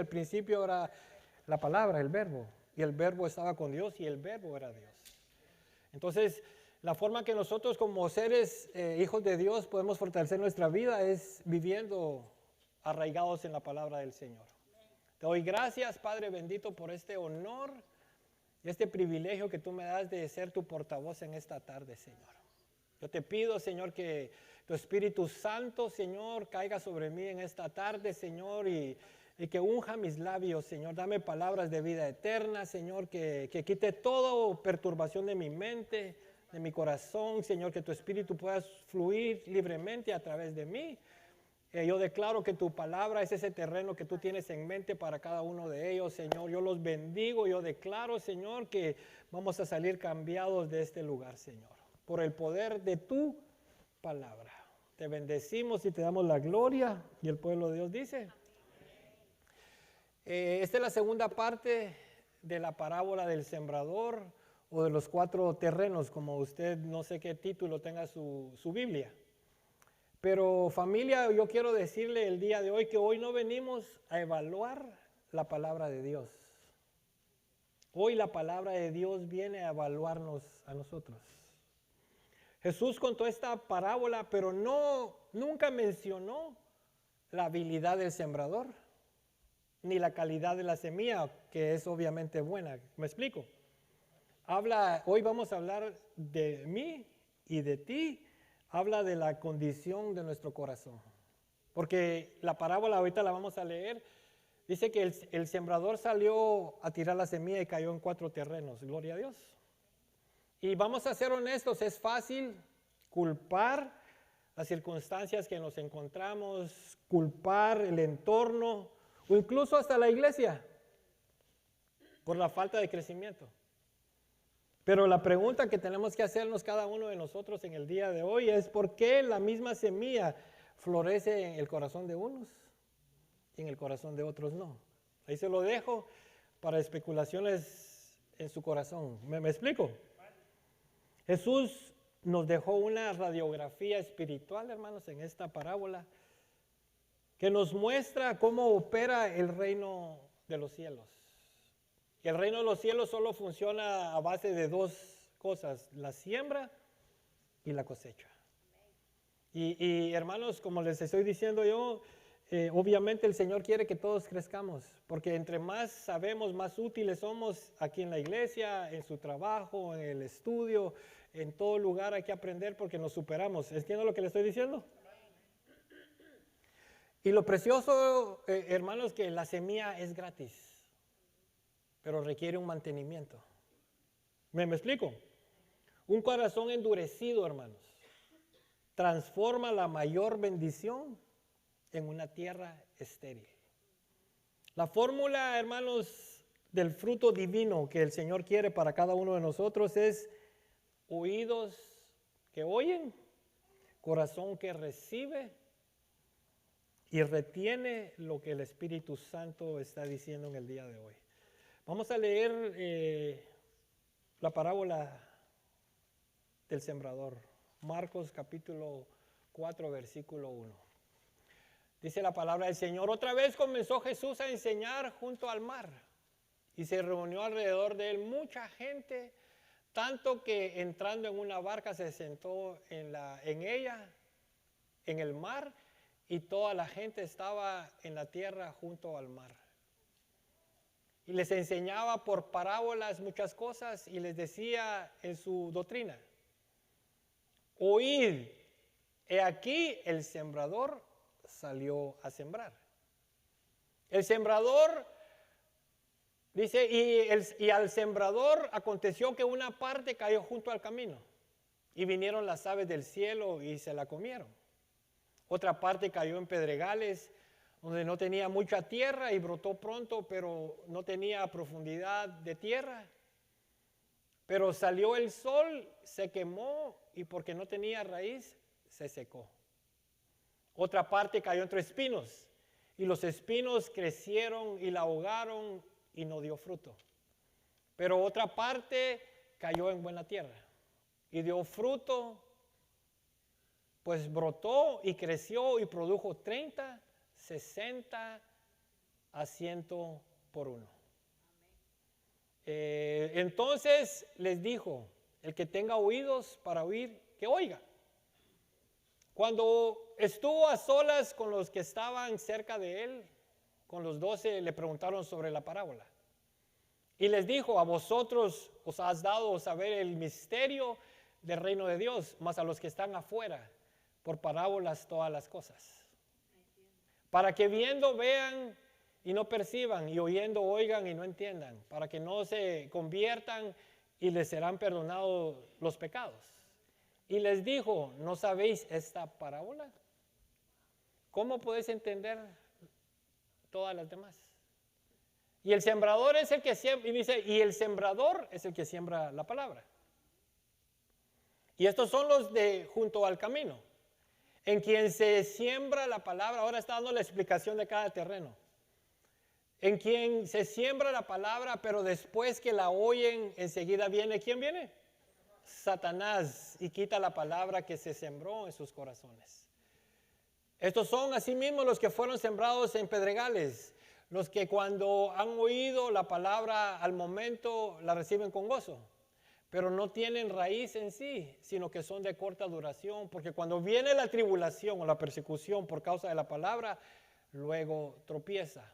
Al principio era la palabra, el verbo, y el verbo estaba con Dios y el verbo era Dios. Entonces, la forma que nosotros como seres hijos de Dios podemos fortalecer nuestra vida es viviendo arraigados en la palabra del Señor. Te doy gracias, Padre bendito, por este honor y este privilegio que tú me das de ser tu portavoz en esta tarde, Señor. Yo te pido, Señor, que tu Espíritu Santo, Señor, caiga sobre mí en esta tarde, Señor, y que unja mis labios, Señor. Dame palabras de vida eterna, Señor, que quite toda perturbación de mi mente, de mi corazón, Señor, que tu Espíritu pueda fluir libremente a través de mí. Yo declaro que tu palabra es ese terreno que tú tienes en mente para cada uno de ellos, Señor. Yo los bendigo, yo declaro, Señor, que vamos a salir cambiados de este lugar, Señor, por el poder de tu palabra. Te bendecimos y te damos la gloria. Y el pueblo de Dios dice. Esta es la segunda parte de la parábola del sembrador o de los 4 terrenos, como usted no sé qué título tenga su Biblia. Pero familia, yo quiero decirle el día de hoy que hoy no venimos a evaluar la palabra de Dios. Hoy la palabra de Dios viene a evaluarnos a nosotros. Jesús contó esta parábola, pero nunca mencionó la habilidad del sembrador, ni la calidad de la semilla, que es obviamente buena. ¿Me explico? Hoy vamos a hablar de mí y de ti. Habla de la condición de nuestro corazón. Porque la parábola ahorita la vamos a leer. Dice que el sembrador salió a tirar la semilla y cayó en 4 terrenos. Gloria a Dios. Y vamos a ser honestos, es fácil culpar las circunstancias que nos encontramos, culpar el entorno o incluso hasta la iglesia por la falta de crecimiento. Pero la pregunta que tenemos que hacernos cada uno de nosotros en el día de hoy es ¿por qué la misma semilla florece en el corazón de unos y en el corazón de otros no? Ahí se lo dejo para especulaciones en su corazón. ¿Me explico? Jesús nos dejó una radiografía espiritual, hermanos, en esta parábola que nos muestra cómo opera el reino de los cielos. Y el reino de los cielos solo funciona a base de 2 cosas, la siembra y la cosecha. Y hermanos, como les estoy diciendo yo, obviamente el Señor quiere que todos crezcamos, porque entre más sabemos, más útiles somos aquí en la iglesia, en su trabajo, en el estudio, en todo lugar hay que aprender porque nos superamos. ¿Entienden lo que le estoy diciendo? Y lo precioso, hermanos, que la semilla es gratis, pero requiere un mantenimiento. ¿Me explico? Un corazón endurecido, hermanos, transforma la mayor bendición en una tierra estéril. La fórmula, hermanos, del fruto divino que el Señor quiere para cada uno de nosotros es oídos que oyen, corazón que recibe y retiene lo que el Espíritu Santo está diciendo en el día de hoy. Vamos a leer la parábola del sembrador. Marcos capítulo 4, versículo 1. Dice la palabra del Señor: otra vez comenzó Jesús a enseñar junto al mar y se reunió alrededor de él mucha gente, tanto que entrando en una barca se sentó en ella, en el mar, y toda la gente estaba en la tierra junto al mar. Y les enseñaba por parábolas muchas cosas y les decía en su doctrina: oíd, he aquí el sembrador salió a sembrar. El sembrador, dice, y al sembrador aconteció que una parte cayó junto al camino y vinieron las aves del cielo y se la comieron. Otra parte cayó en pedregales, donde no tenía mucha tierra y brotó pronto, pero no tenía profundidad de tierra. Pero salió el sol, se quemó y porque no tenía raíz, se secó. Otra parte cayó entre espinos y los espinos crecieron y la ahogaron y no dio fruto. Pero otra parte cayó en buena tierra y dio fruto, pues brotó y creció y produjo 30, 60 a 100 por uno. Entonces les dijo, el que tenga oídos para oír, que oiga. Cuando estuvo a solas con los que estaban cerca de él, con los 12, le preguntaron sobre la parábola. Y les dijo, a vosotros os has dado saber el misterio del reino de Dios, mas a los que están afuera, por parábolas todas las cosas. Para que viendo vean y no perciban, y oyendo oigan y no entiendan, para que no se conviertan y les serán perdonados los pecados. Y les dijo, ¿no sabéis esta parábola? ¿Cómo podéis entender todas las demás? Y el sembrador es el que siembra, y dice, y el sembrador es el que siembra la palabra. Y estos son los de junto al camino, en quien se siembra la palabra. Ahora está dando la explicación de cada terreno. En quien se siembra la palabra, pero después que la oyen, enseguida viene, ¿quién viene? Satanás, y quita la palabra que se sembró en sus corazones. Estos son asimismo los que fueron sembrados en pedregales, los que cuando han oído la palabra al momento la reciben con gozo, pero no tienen raíz en sí, sino que son de corta duración, porque cuando viene la tribulación o la persecución por causa de la palabra, luego tropieza.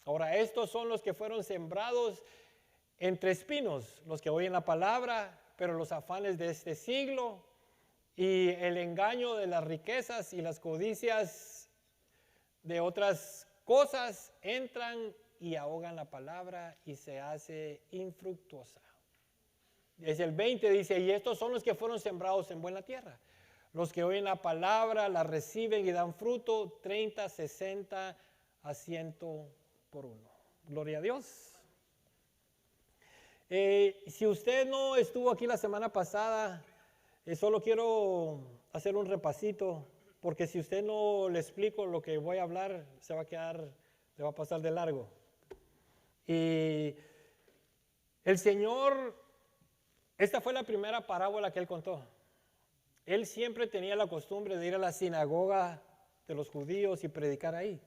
Ahora, estos son los que fueron sembrados entre espinos, los que oyen la palabra, pero los afanes de este siglo y el engaño de las riquezas y las codicias de otras cosas entran y ahogan la palabra y se hace infructuosa. Es el 20, dice, y estos son los que fueron sembrados en buena tierra, los que oyen la palabra, la reciben y dan fruto, 30, 60, a 100 por uno. Gloria a Dios. Si usted no estuvo aquí la semana pasada, solo quiero hacer un repasito, porque si usted no le explico lo que voy a hablar, se va a quedar, le va a pasar de largo. Y el Señor, esta fue la primera parábola que Él contó. Él siempre tenía la costumbre de ir a la sinagoga de los judíos y predicar ahí,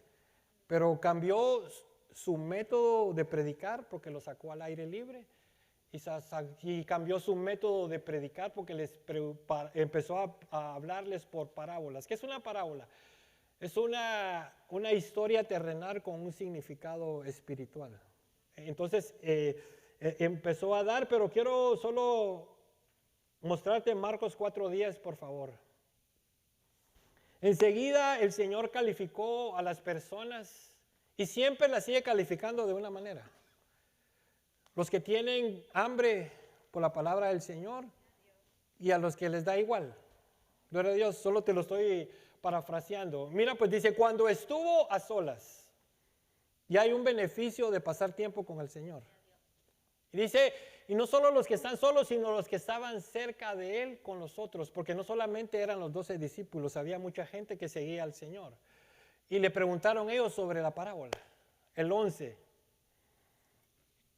pero cambió su método de predicar porque lo sacó al aire libre. Y cambió su método de predicar porque empezó a hablarles por parábolas. ¿Qué es una parábola? Es una historia terrenal con un significado espiritual. Entonces empezó a dar, pero quiero solo mostrarte Marcos 4:10, por favor. Enseguida el Señor calificó a las personas y siempre las sigue calificando de una manera. Los que tienen hambre por la palabra del Señor y a los que les da igual. Gloria a Dios, solo te lo estoy parafraseando. Mira, pues dice, cuando estuvo a solas, y hay un beneficio de pasar tiempo con el Señor. Y dice, y no solo los que están solos, sino los que estaban cerca de Él con los otros, porque no solamente eran los 12 discípulos, había mucha gente que seguía al Señor. Y le preguntaron ellos sobre la parábola. El 11.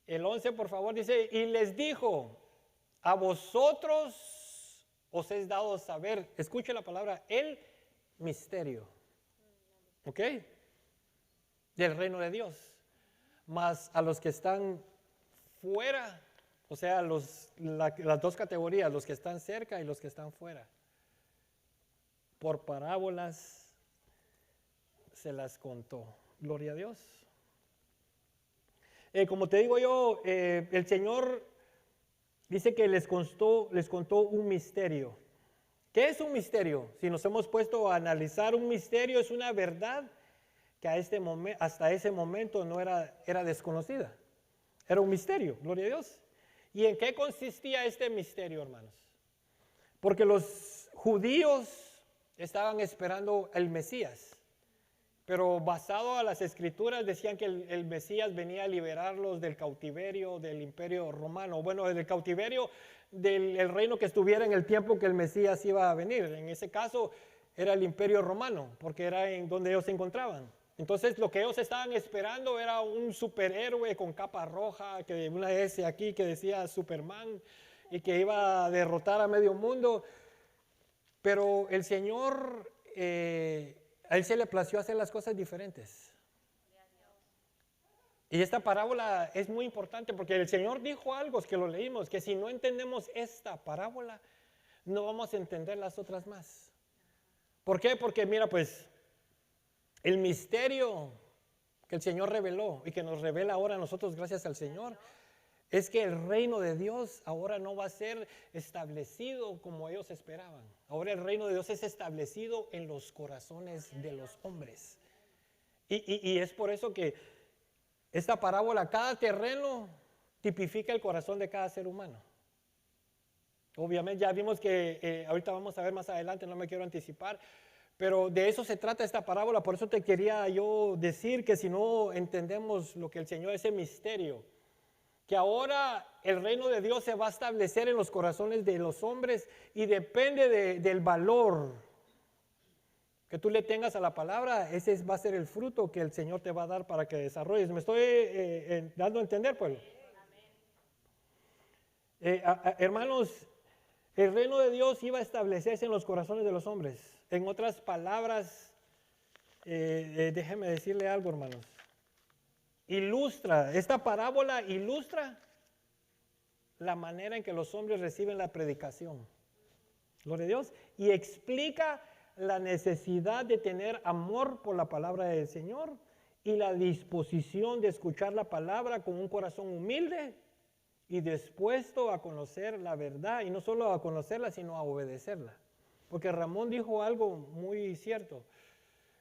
El 11, por favor, dice, y les dijo, a vosotros os es dado saber, escuche la palabra, el misterio, ¿ok? Del reino de Dios. Mas a los que están fuera, o sea, las dos categorías, los que están cerca y los que están fuera, por parábolas se las contó. Gloria a Dios. Como te digo yo, el Señor dice que les contó un misterio. ¿Qué es un misterio? Si nos hemos puesto a analizar, un misterio es una verdad que hasta ese momento no era desconocida. Era un misterio, gloria a Dios. ¿Y en qué consistía este misterio, hermanos? Porque los judíos estaban esperando el Mesías. Pero basado a las escrituras decían que el Mesías venía a liberarlos del cautiverio del imperio romano. Bueno, del cautiverio del reino que estuviera en el tiempo que el Mesías iba a venir. En ese caso era el imperio romano, porque era en donde ellos se encontraban. Entonces lo que ellos estaban esperando era un superhéroe con capa roja, que una S aquí que decía Superman y que iba a derrotar a medio mundo. Pero el Señor... a Él se le plació hacer las cosas diferentes. Y esta parábola es muy importante porque el Señor dijo algo, que lo leímos, que si no entendemos esta parábola, no vamos a entender las otras más. ¿Por qué? Porque mira, pues, el misterio que el Señor reveló y que nos revela ahora a nosotros gracias al Señor, es que el reino de Dios ahora no va a ser establecido como ellos esperaban. Ahora el reino de Dios es establecido en los corazones de los hombres. Y es por eso que esta parábola, cada terreno tipifica el corazón de cada ser humano. Obviamente ya vimos que ahorita vamos a ver más adelante, no me quiero anticipar, pero de eso se trata esta parábola. Por eso te quería yo decir que si no entendemos lo que el Señor, ese misterio, que ahora el reino de Dios se va a establecer en los corazones de los hombres y depende del valor que tú le tengas a la palabra, ese va a ser el fruto que el Señor te va a dar para que desarrolles. ¿Me estoy dando a entender, pueblo? Hermanos, el reino de Dios iba a establecerse en los corazones de los hombres. En otras palabras, déjeme decirle algo, hermanos. Esta parábola ilustra la manera en que los hombres reciben la predicación. Gloria a Dios. Y explica la necesidad de tener amor por la palabra del Señor y la disposición de escuchar la palabra con un corazón humilde y dispuesto a conocer la verdad, y no solo a conocerla, sino a obedecerla. Porque Ramón dijo algo muy cierto.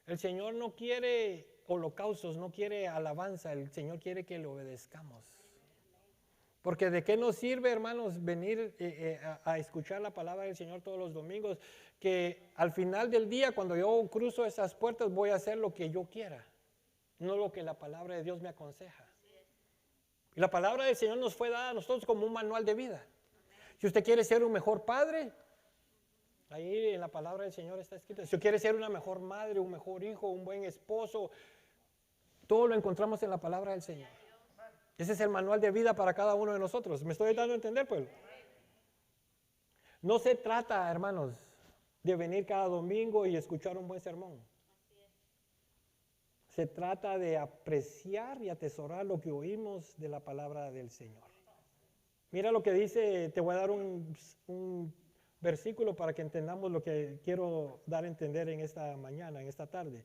El Señor no quiere holocaustos, no quiere alabanza, el Señor quiere que le obedezcamos. Porque de qué nos sirve, hermanos, venir a escuchar la palabra del Señor todos los domingos, que al final del día, cuando yo cruzo esas puertas, voy a hacer lo que yo quiera, no lo que la palabra de Dios me aconseja. Y la palabra del Señor nos fue dada a nosotros como un manual de vida. Si usted quiere ser un mejor padre, ahí en la palabra del Señor está escrito. Si usted quiere ser una mejor madre, un mejor hijo, un buen esposo, todo lo encontramos en la palabra del Señor. Ese es el manual de vida para cada uno de nosotros. ¿Me estoy dando a entender, pueblo? No se trata, hermanos, de venir cada domingo y escuchar un buen sermón. Se trata de apreciar y atesorar lo que oímos de la palabra del Señor. Mira lo que dice, te voy a dar un versículo para que entendamos lo que quiero dar a entender en esta mañana, en esta tarde.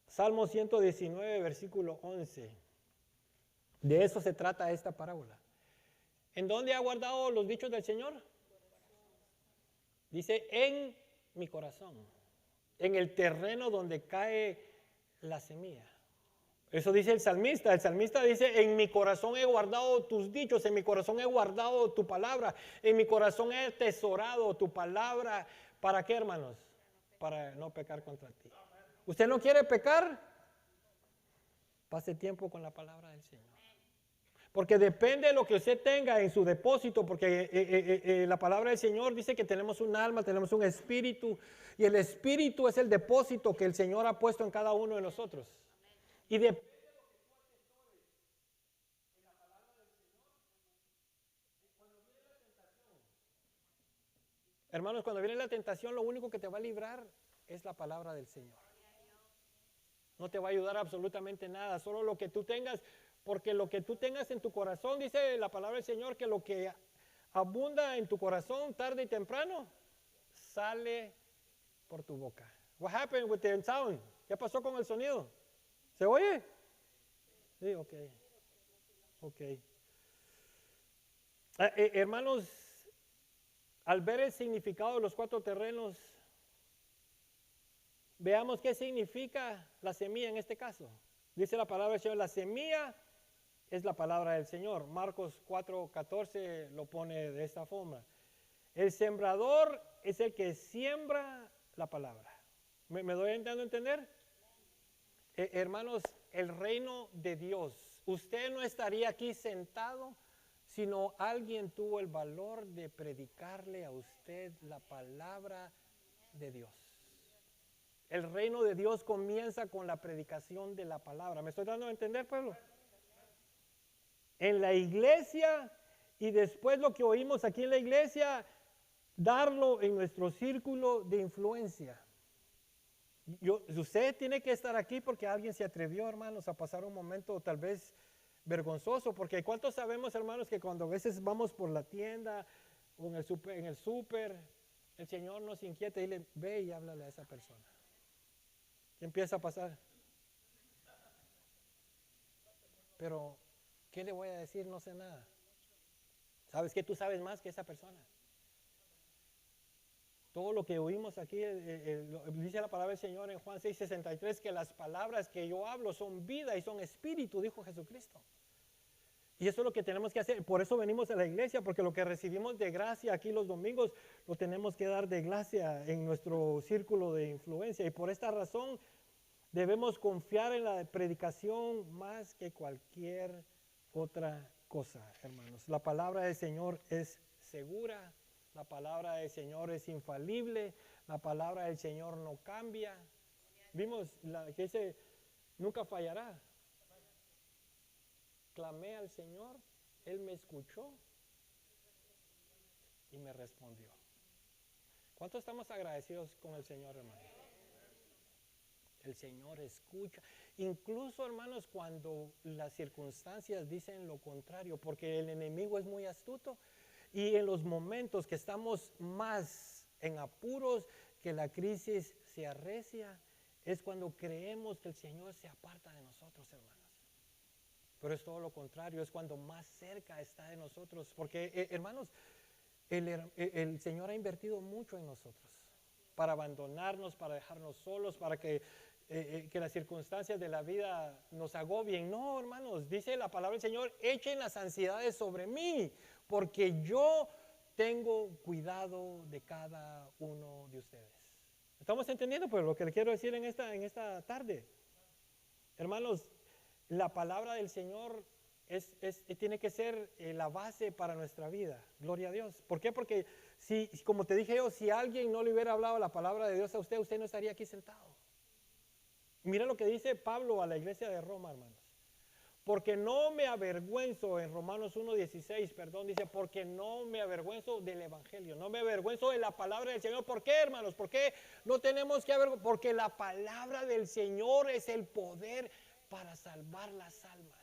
Salmo 119, versículo 11. De eso se trata esta parábola. ¿En dónde ha guardado los dichos del Señor? Dice, en mi corazón, en el terreno donde cae la semilla. Eso dice el salmista. El salmista dice, en mi corazón he guardado tus dichos, en mi corazón he guardado tu palabra, en mi corazón he atesorado tu palabra. ¿Para qué, hermanos? Para no pecar contra ti. ¿Usted no quiere pecar? Pase tiempo con la palabra del Señor. Porque depende de lo que usted tenga en su depósito, porque la palabra del Señor dice que tenemos un alma, tenemos un espíritu, y el espíritu es el depósito que el Señor ha puesto en cada uno de nosotros. Y depende de lo que tú atesores en la palabra del Señor, cuando viene la tentación. Hermanos, cuando viene la tentación, lo único que te va a librar es la palabra del Señor. No te va a ayudar absolutamente nada, solo lo que tú tengas. Porque lo que tú tengas en tu corazón, dice la palabra del Señor, que lo que abunda en tu corazón tarde y temprano, sale por tu boca. What happened with the sound? ¿Qué pasó con el sonido? ¿Se oye? Sí, ok. Hermanos, al ver el significado de los 4 terrenos, veamos qué significa la semilla en este caso. Dice la palabra del Señor, la semilla es la palabra del Señor. Marcos 4:14 lo pone de esta forma. El sembrador es el que siembra la palabra. ¿Me doy dando a entender? Hermanos, el reino de Dios. Usted no estaría aquí sentado si no alguien tuvo el valor de predicarle a usted la palabra de Dios. El reino de Dios comienza con la predicación de la palabra. ¿Me estoy dando a entender, pueblo? En la iglesia, y después lo que oímos aquí en la iglesia, darlo en nuestro círculo de influencia. Usted tiene que estar aquí porque alguien se atrevió, hermanos, a pasar un momento tal vez vergonzoso, porque ¿cuántos sabemos, hermanos, que cuando a veces vamos por la tienda o en el súper, el Señor nos inquieta y le ve y háblale a esa persona? ¿Qué empieza a pasar? Pero, ¿qué le voy a decir? No sé nada. ¿Sabes que tú sabes más que esa persona? Todo lo que oímos aquí, dice la palabra del Señor en Juan 6:63, que las palabras que yo hablo son vida y son espíritu, dijo Jesucristo. Y eso es lo que tenemos que hacer. Por eso venimos a la iglesia, porque lo que recibimos de gracia aquí los domingos, lo tenemos que dar de gracia en nuestro círculo de influencia. Y por esta razón debemos confiar en la predicación más que cualquier otra cosa, hermanos. La palabra del Señor es segura, la palabra del Señor es infalible, la palabra del Señor no cambia. Vimos que dice, nunca fallará. Clamé al Señor, Él me escuchó y me respondió. ¿Cuánto estamos agradecidos con el Señor, hermanos? El Señor escucha, incluso, hermanos, cuando las circunstancias dicen lo contrario, porque el enemigo es muy astuto, y en los momentos que estamos más en apuros, que la crisis se arrecia, es cuando creemos que el Señor se aparta de nosotros, hermanos. Pero es todo lo contrario, es cuando más cerca está de nosotros, porque hermanos, el Señor ha invertido mucho en nosotros, para abandonarnos, para dejarnos solos, para que las circunstancias de la vida nos agobien. No, hermanos, dice la palabra del Señor, echen las ansiedades sobre mí, porque yo tengo cuidado de cada uno de ustedes. ¿Estamos entendiendo pues lo que le quiero decir en esta tarde? Hermanos, la palabra del Señor tiene que ser la base para nuestra vida. Gloria a Dios. ¿Por qué? Porque si, como te dije yo, si alguien no le hubiera hablado la palabra de Dios a usted, usted no estaría aquí sentado. Mira lo que dice Pablo a la iglesia de Roma, hermanos. Porque no me avergüenzo, en Romanos 1:16, perdón, dice, porque no me avergüenzo del evangelio, no me avergüenzo de la palabra del Señor. ¿Por qué, hermanos? ¿Por qué no tenemos que avergonzarnos? Porque la palabra del Señor es el poder para salvar las almas.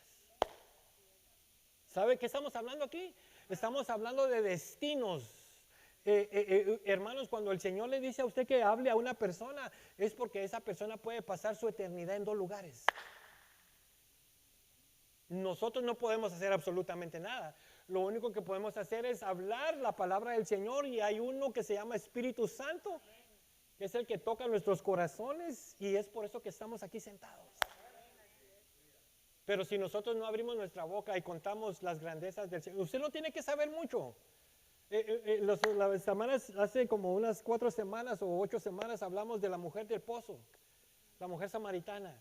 ¿Sabe qué estamos hablando aquí? Estamos hablando de destinos. Hermanos, cuando el Señor le dice a usted que hable a una persona, es porque esa persona puede pasar su eternidad en dos lugares. Nosotros no podemos hacer absolutamente nada. Lo único que podemos hacer es hablar la palabra del Señor, y hay uno que se llama Espíritu Santo, que es el que toca nuestros corazones, y es por eso que estamos aquí sentados. Pero si nosotros no abrimos nuestra boca y contamos las grandezas del Señor, usted no tiene que saber mucho. Las semanas, hace como unas 4 semanas o 8 semanas hablamos de la mujer del pozo, la mujer samaritana.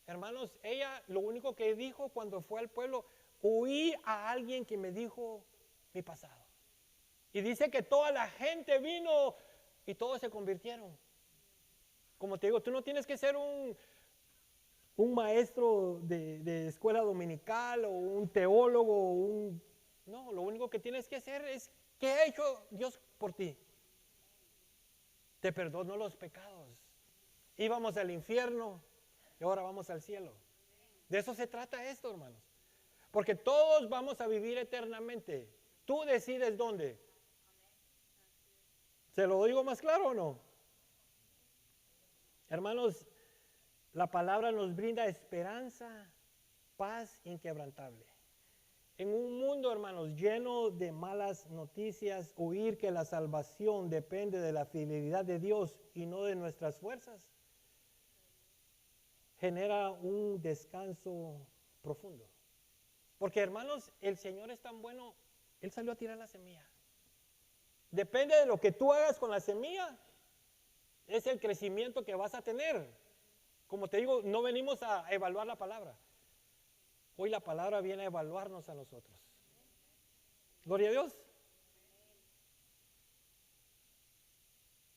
Hermanos, ella lo único que dijo cuando fue al pueblo, oí a alguien que me dijo mi pasado. Y dice que toda la gente vino y todos se convirtieron. Como te digo, tú no tienes que ser un maestro de escuela dominical o un teólogo, no, lo único que tienes que hacer es, ¿qué ha hecho Dios por ti? Te perdonó los pecados. Íbamos al infierno y ahora vamos al cielo. De eso se trata esto, hermanos. Porque todos vamos a vivir eternamente. Tú decides dónde. ¿Se lo digo más claro o no? Hermanos, la palabra nos brinda esperanza, paz inquebrantable. En un mundo, hermanos, lleno de malas noticias, oír que la salvación depende de la fidelidad de Dios y no de nuestras fuerzas, genera un descanso profundo. Porque, hermanos, el Señor es tan bueno, Él salió a tirar la semilla. Depende de lo que tú hagas con la semilla, es el crecimiento que vas a tener. Como te digo, no venimos a evaluar la palabra. Hoy la palabra viene a evaluarnos a nosotros. Gloria a Dios.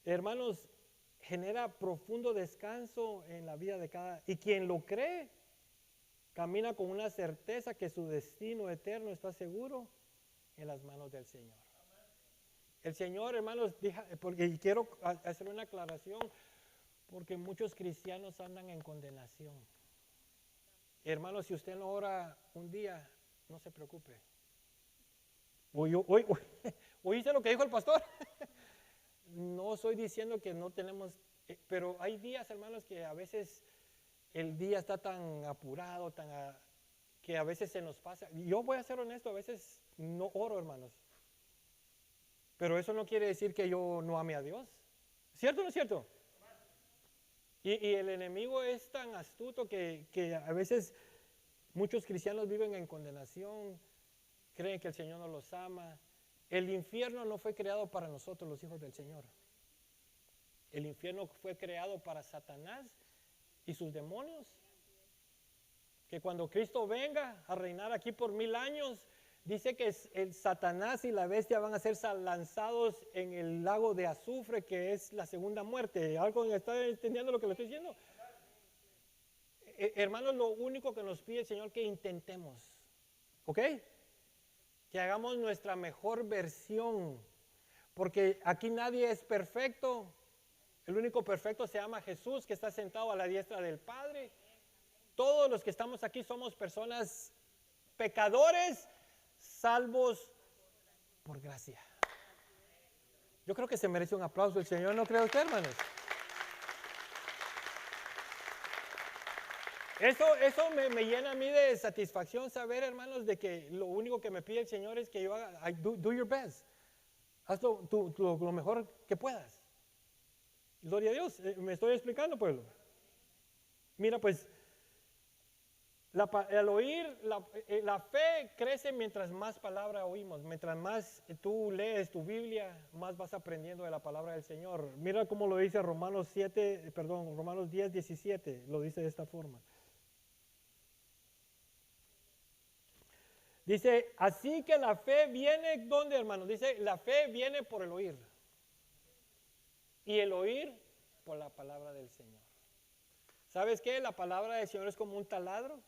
Hermanos, genera profundo descanso en la vida de cada, y quien lo cree, camina con una certeza que su destino eterno está seguro en las manos del Señor. El Señor, hermanos, porque quiero hacer una aclaración, porque muchos cristianos andan en condenación. Hermano, si usted no ora un día, no se preocupe. ¿Oíste lo que dijo el pastor? No estoy diciendo que no tenemos, pero hay días, hermanos, que a veces el día está tan apurado, que a veces se nos pasa. Yo voy a ser honesto, a veces no oro, hermanos. Pero eso no quiere decir que yo no ame a Dios. ¿Cierto o no es cierto? Y el enemigo es tan astuto que a veces muchos cristianos viven en condenación, creen que el Señor no los ama. El infierno no fue creado para nosotros, los hijos del Señor. El infierno fue creado para Satanás y sus demonios. Que cuando Cristo venga a reinar aquí por 1000 años, dice que el Satanás y la bestia van a ser lanzados en el lago de azufre, que es la segunda muerte. ¿Algo está entendiendo lo que le estoy diciendo? Hermanos, lo único que nos pide el Señor es que intentemos, ¿ok? Que hagamos nuestra mejor versión, porque aquí nadie es perfecto. El único perfecto se llama Jesús, que está sentado a la diestra del Padre. Todos los que estamos aquí somos personas pecadores, salvos por gracia. Yo creo que se merece un aplauso el Señor, ¿no cree usted, hermanos? Eso me llena a mí de satisfacción saber, hermanos, de que lo único que me pide el Señor es que yo haga, do your best. Haz lo mejor que puedas. Gloria a Dios. ¿Me estoy explicando, pueblo? Mira, pues, al oír, la fe crece mientras más palabra oímos. Mientras más tú lees tu Biblia, más vas aprendiendo de la palabra del Señor. Mira cómo lo dice Romanos 10, 17. Lo dice de esta forma. Dice, así que la fe viene, ¿dónde, hermanos? Dice, la fe viene por el oír. Y el oír por la palabra del Señor. ¿Sabes qué? La palabra del Señor es como un taladro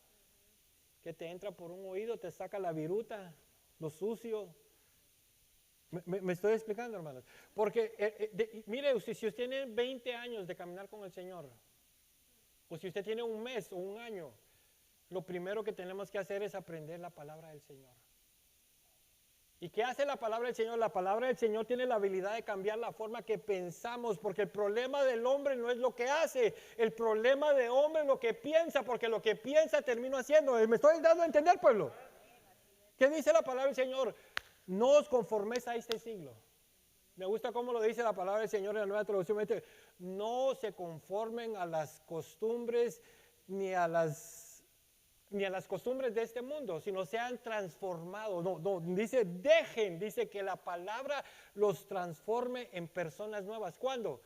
que te entra por un oído, te saca la viruta, lo sucio. Me estoy explicando, hermanos. Porque, mire, si usted tiene 20 años de caminar con el Señor, o si usted tiene un mes o un año, lo primero que tenemos que hacer es aprender la palabra del Señor. ¿Y qué hace la palabra del Señor? La palabra del Señor tiene la habilidad de cambiar la forma que pensamos, porque el problema del hombre no es lo que hace, el problema del hombre es lo que piensa, porque lo que piensa termina haciendo. ¿Me estoy dando a entender, pueblo? ¿Qué dice la palabra del Señor? No os conforméis a este siglo. Me gusta cómo lo dice la palabra del Señor en la Nueva Traducción. No se conformen a las costumbres ni a las costumbres de este mundo, sino sean transformados. No, dice dejen, dice que la palabra los transforme en personas nuevas. ¿Cuándo?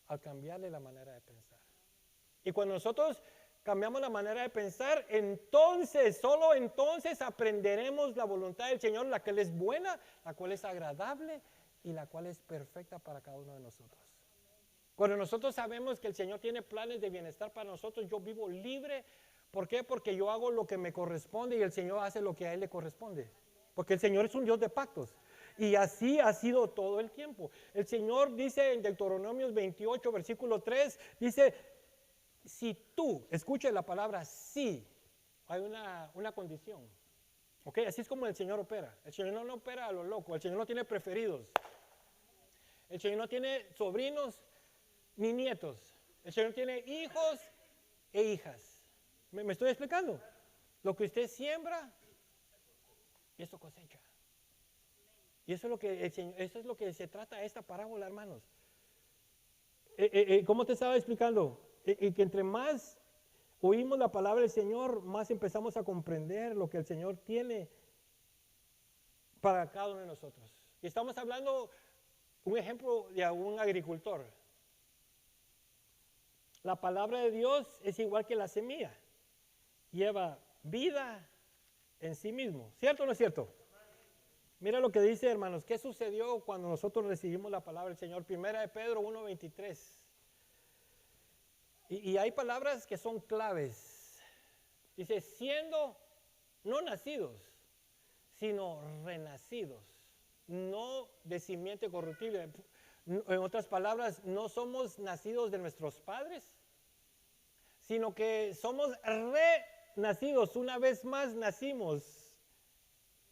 Al cambiarle la manera de pensar. Y cuando nosotros cambiamos la manera de pensar, entonces, solo entonces aprenderemos la voluntad del Señor, la cual es buena, la cual es agradable y la cual es perfecta para cada uno de nosotros. Cuando nosotros sabemos que el Señor tiene planes de bienestar para nosotros, yo vivo libre. ¿Por qué? Porque yo hago lo que me corresponde y el Señor hace lo que a Él le corresponde. Porque el Señor es un Dios de pactos. Y así ha sido todo el tiempo. El Señor dice en Deuteronomios 28, versículo 3, dice, si tú, escuche la palabra sí, hay una condición. ¿Ok? Así es como el Señor opera. El Señor no opera a lo loco. El Señor no tiene preferidos. El Señor no tiene sobrinos ni nietos. El Señor tiene hijos e hijas. ¿Me estoy explicando? Lo que usted siembra, eso cosecha. Y eso es lo que se trata esta parábola, hermanos. ¿Cómo te estaba explicando? Que entre más oímos la palabra del Señor, más empezamos a comprender lo que el Señor tiene para cada uno de nosotros. Y estamos hablando, un ejemplo de un agricultor. La palabra de Dios es igual que la semilla. Lleva vida en sí mismo. ¿Cierto o no es cierto? Mira lo que dice, hermanos. ¿Qué sucedió cuando nosotros recibimos la palabra del Señor? Primera de Pedro 1:23. Y hay palabras que son claves. Dice, siendo no nacidos, sino renacidos. No de simiente corruptible. En otras palabras, no somos nacidos de nuestros padres, sino que somos nacidos, una vez más nacimos.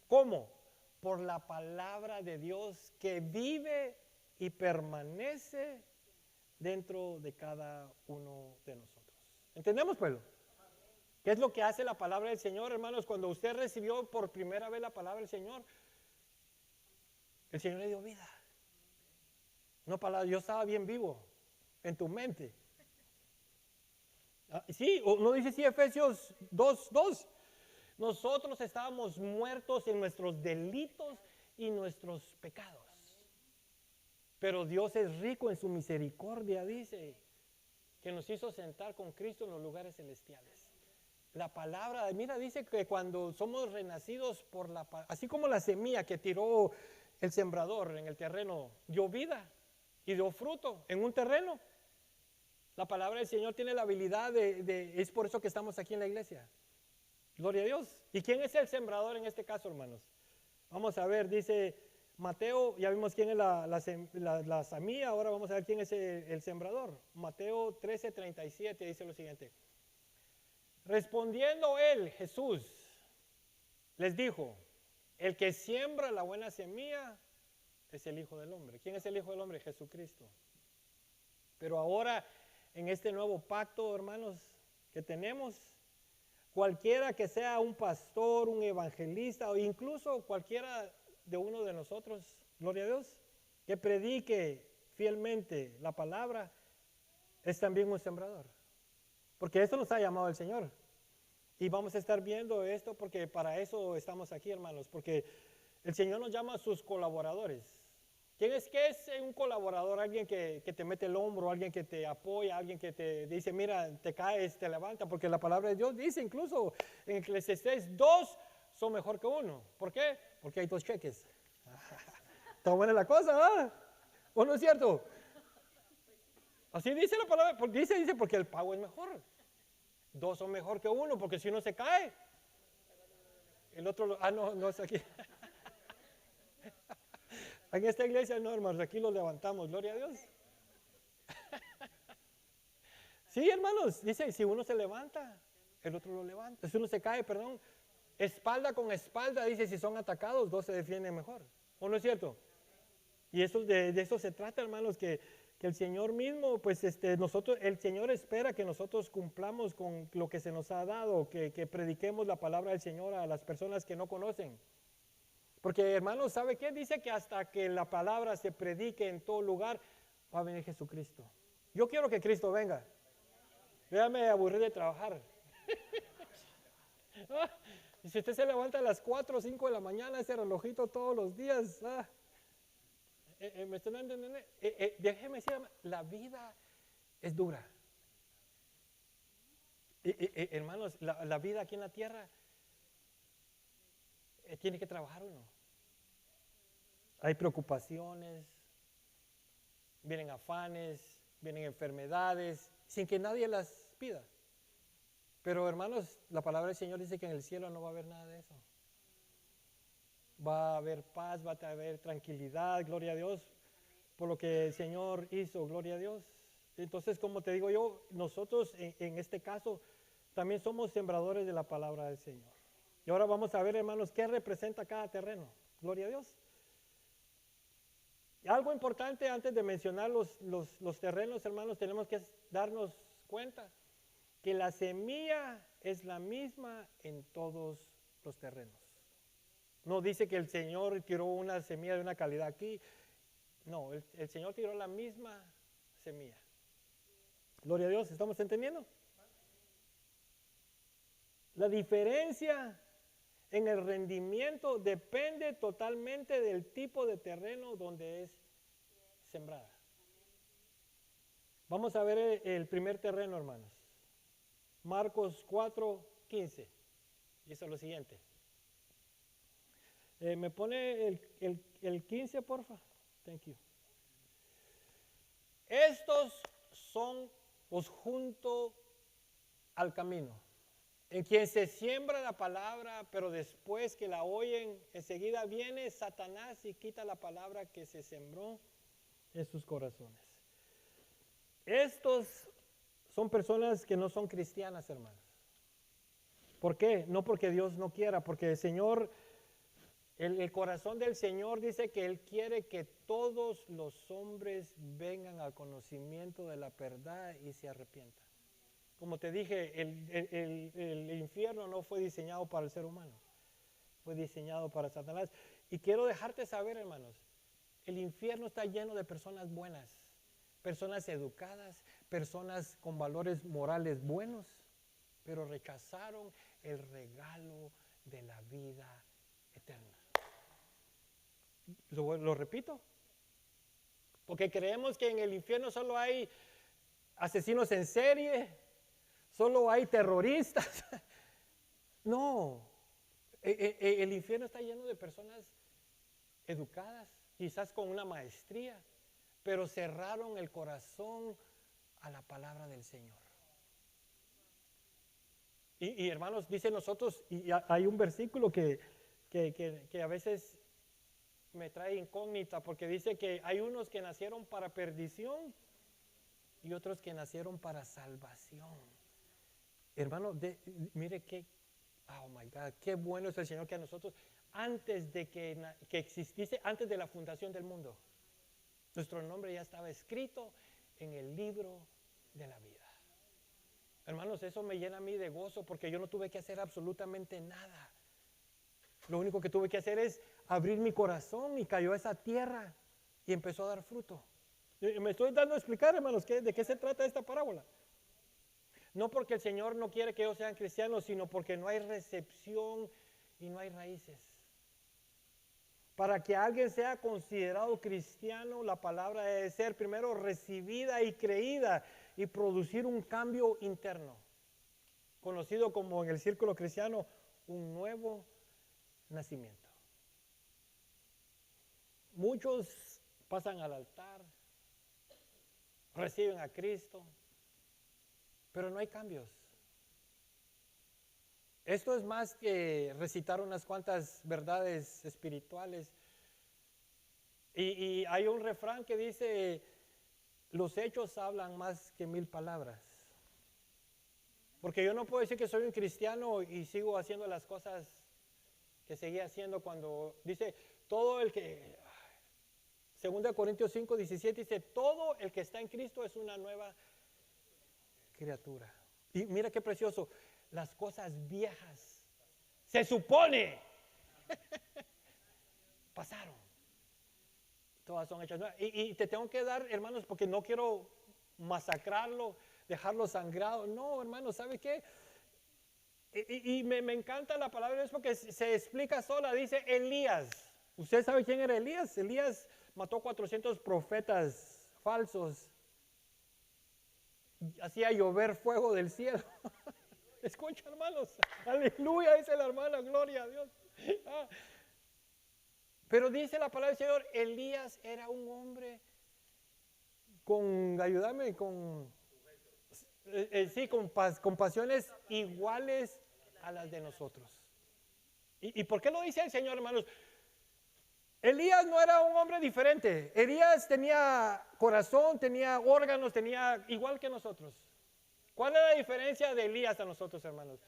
¿Cómo? Por la palabra de Dios que vive y permanece dentro de cada uno de nosotros. ¿Entendemos, pueblo? ¿Qué es lo que hace la palabra del Señor, hermanos? Cuando usted recibió por primera vez la palabra del Señor, el Señor le dio vida. No palabra, yo estaba bien vivo en tu mente. Sí, ¿no dice así Efesios 2:2? Nosotros estábamos muertos en nuestros delitos y nuestros pecados. Pero Dios es rico en su misericordia, dice, que nos hizo sentar con Cristo en los lugares celestiales. La palabra, mira, dice que cuando somos renacidos por la palabra, así como la semilla que tiró el sembrador en el terreno, dio vida y dio fruto en un terreno. La palabra del Señor tiene la habilidad es por eso que estamos aquí en la iglesia. Gloria a Dios. ¿Y quién es el sembrador en este caso, hermanos? Vamos a ver, dice Mateo, ya vimos quién es la semilla, ahora vamos a ver quién es el sembrador. Mateo 13:37 dice lo siguiente. Respondiendo él, Jesús, les dijo, el que siembra la buena semilla es el Hijo del Hombre. ¿Quién es el Hijo del Hombre? Jesucristo. Pero ahora, en este nuevo pacto, hermanos, que tenemos, cualquiera que sea un pastor, un evangelista o incluso cualquiera de uno de nosotros, gloria a Dios, que predique fielmente la palabra, es también un sembrador. Porque esto nos ha llamado el Señor. Y vamos a estar viendo esto porque para eso estamos aquí, hermanos. Porque el Señor nos llama a sus colaboradores. ¿Qué es un colaborador? Alguien que te mete el hombro, alguien que te apoya, alguien que te dice, mira, te caes, te levanta. Porque la palabra de Dios dice incluso en Eclesiastés, 2 son mejor que 1. ¿Por qué? Porque hay 2 cheques. Está buena la cosa, ¿verdad? ¿O no es cierto? Así dice la palabra, dice porque el pago es mejor. 2 son mejor que 1, porque si uno se cae, el otro, no es aquí. En esta iglesia no, hermanos, aquí lo levantamos, gloria a Dios. Sí, hermanos, dice, si uno se levanta, el otro lo levanta. Si uno se cae, perdón, espalda con espalda, dice, si son atacados, 2 se defienden mejor. ¿O no es cierto? Y eso, de eso se trata, hermanos, que el Señor mismo, pues el Señor espera que nosotros cumplamos con lo que se nos ha dado, que prediquemos la palabra del Señor a las personas que no conocen. Porque, hermanos, ¿sabe qué? Dice que hasta que la palabra se predique en todo lugar, va a venir Jesucristo. Yo quiero que Cristo venga. Déjame aburrir de trabajar. Y si usted se levanta a las 4 o 5 de la mañana, ese relojito todos los días, ¿me están entendiendo? Déjeme decir, la vida es dura. Hermanos, la vida aquí en la tierra tiene que trabajar uno. Hay preocupaciones, vienen afanes, vienen enfermedades, sin que nadie las pida. Pero hermanos, la palabra del Señor dice que en el cielo no va a haber nada de eso. Va a haber paz, va a haber tranquilidad, gloria a Dios, por lo que el Señor hizo, gloria a Dios. Entonces, como te digo yo, nosotros en este caso también somos sembradores de la palabra del Señor. Y ahora vamos a ver, hermanos, qué representa cada terreno, gloria a Dios. Y algo importante antes de mencionar los terrenos, hermanos, tenemos que darnos cuenta que la semilla es la misma en todos los terrenos. No dice que el Señor tiró una semilla de una calidad aquí. No, el Señor tiró la misma semilla. Gloria a Dios, ¿estamos entendiendo? La diferencia en el rendimiento depende totalmente del tipo de terreno donde es sembrada. Vamos a ver el primer terreno, hermanos. Marcos 4:15. Dice lo siguiente. ¿Me pone el 15, porfa? Thank you. Estos son los junto al camino, en quien se siembra la palabra, pero después que la oyen, enseguida viene Satanás y quita la palabra que se sembró en sus corazones. Estos son personas que no son cristianas, hermanos. ¿Por qué? No porque Dios no quiera, porque el Señor, el corazón del Señor dice que Él quiere que todos los hombres vengan al conocimiento de la verdad y se arrepientan. Como te dije, el infierno no fue diseñado para el ser humano, fue diseñado para Satanás. Y quiero dejarte saber, hermanos, el infierno está lleno de personas buenas, personas educadas, personas con valores morales buenos, pero rechazaron el regalo de la vida eterna. Lo repito, porque creemos que en el infierno solo hay asesinos en serie, solo hay terroristas. No, el infierno está lleno de personas educadas, quizás con una maestría, pero cerraron el corazón a la palabra del Señor. Y hermanos, dice nosotros, y hay un versículo que a veces me trae incógnita, porque dice que hay unos que nacieron para perdición y otros que nacieron para salvación. Hermano, mire oh my God, qué bueno es el Señor que a nosotros, antes de que existiese, antes de la fundación del mundo, nuestro nombre ya estaba escrito en el libro de la vida. Hermanos, eso me llena a mí de gozo porque yo no tuve que hacer absolutamente nada. Lo único que tuve que hacer es abrir mi corazón y cayó esa tierra y empezó a dar fruto. Me estoy dando a explicar, hermanos, de qué se trata esta parábola. No porque el Señor no quiere que ellos sean cristianos, sino porque no hay recepción y no hay raíces. Para que alguien sea considerado cristiano, la palabra debe ser primero recibida y creída y producir un cambio interno, conocido como en el círculo cristiano un nuevo nacimiento. Muchos pasan al altar, reciben a Cristo, pero no hay cambios. Esto es más que recitar unas cuantas verdades espirituales. Y hay un refrán que dice, los hechos hablan más que 1000 palabras. Porque yo no puedo decir que soy un cristiano y sigo haciendo las cosas que seguía haciendo cuando dice, todo el que, 2 Corintios 5, 17 dice, todo el que está en Cristo es una nueva criatura. Y mira qué precioso, las cosas viejas, se supone, pasaron. Todas son hechas nuevas. Y te tengo que dar, hermanos, porque no quiero masacrarlo, dejarlo sangrado. No, hermanos, ¿sabe qué? Y me encanta la palabra de Dios porque se explica sola. Dice Elías. ¿Usted sabe quién era Elías? Elías mató 400 profetas falsos. Hacía llover fuego del cielo. Escucha, hermanos. Aleluya, dice la hermana, gloria a Dios. Pero dice la palabra del Señor, Elías era un hombre ayúdame, con pasiones iguales a las de nosotros. ¿Y por qué lo dice el Señor, hermanos? Elías no era un hombre diferente. Elías tenía corazón, tenía órganos, tenía igual que nosotros. ¿Cuál es la diferencia de Elías a nosotros, hermanos?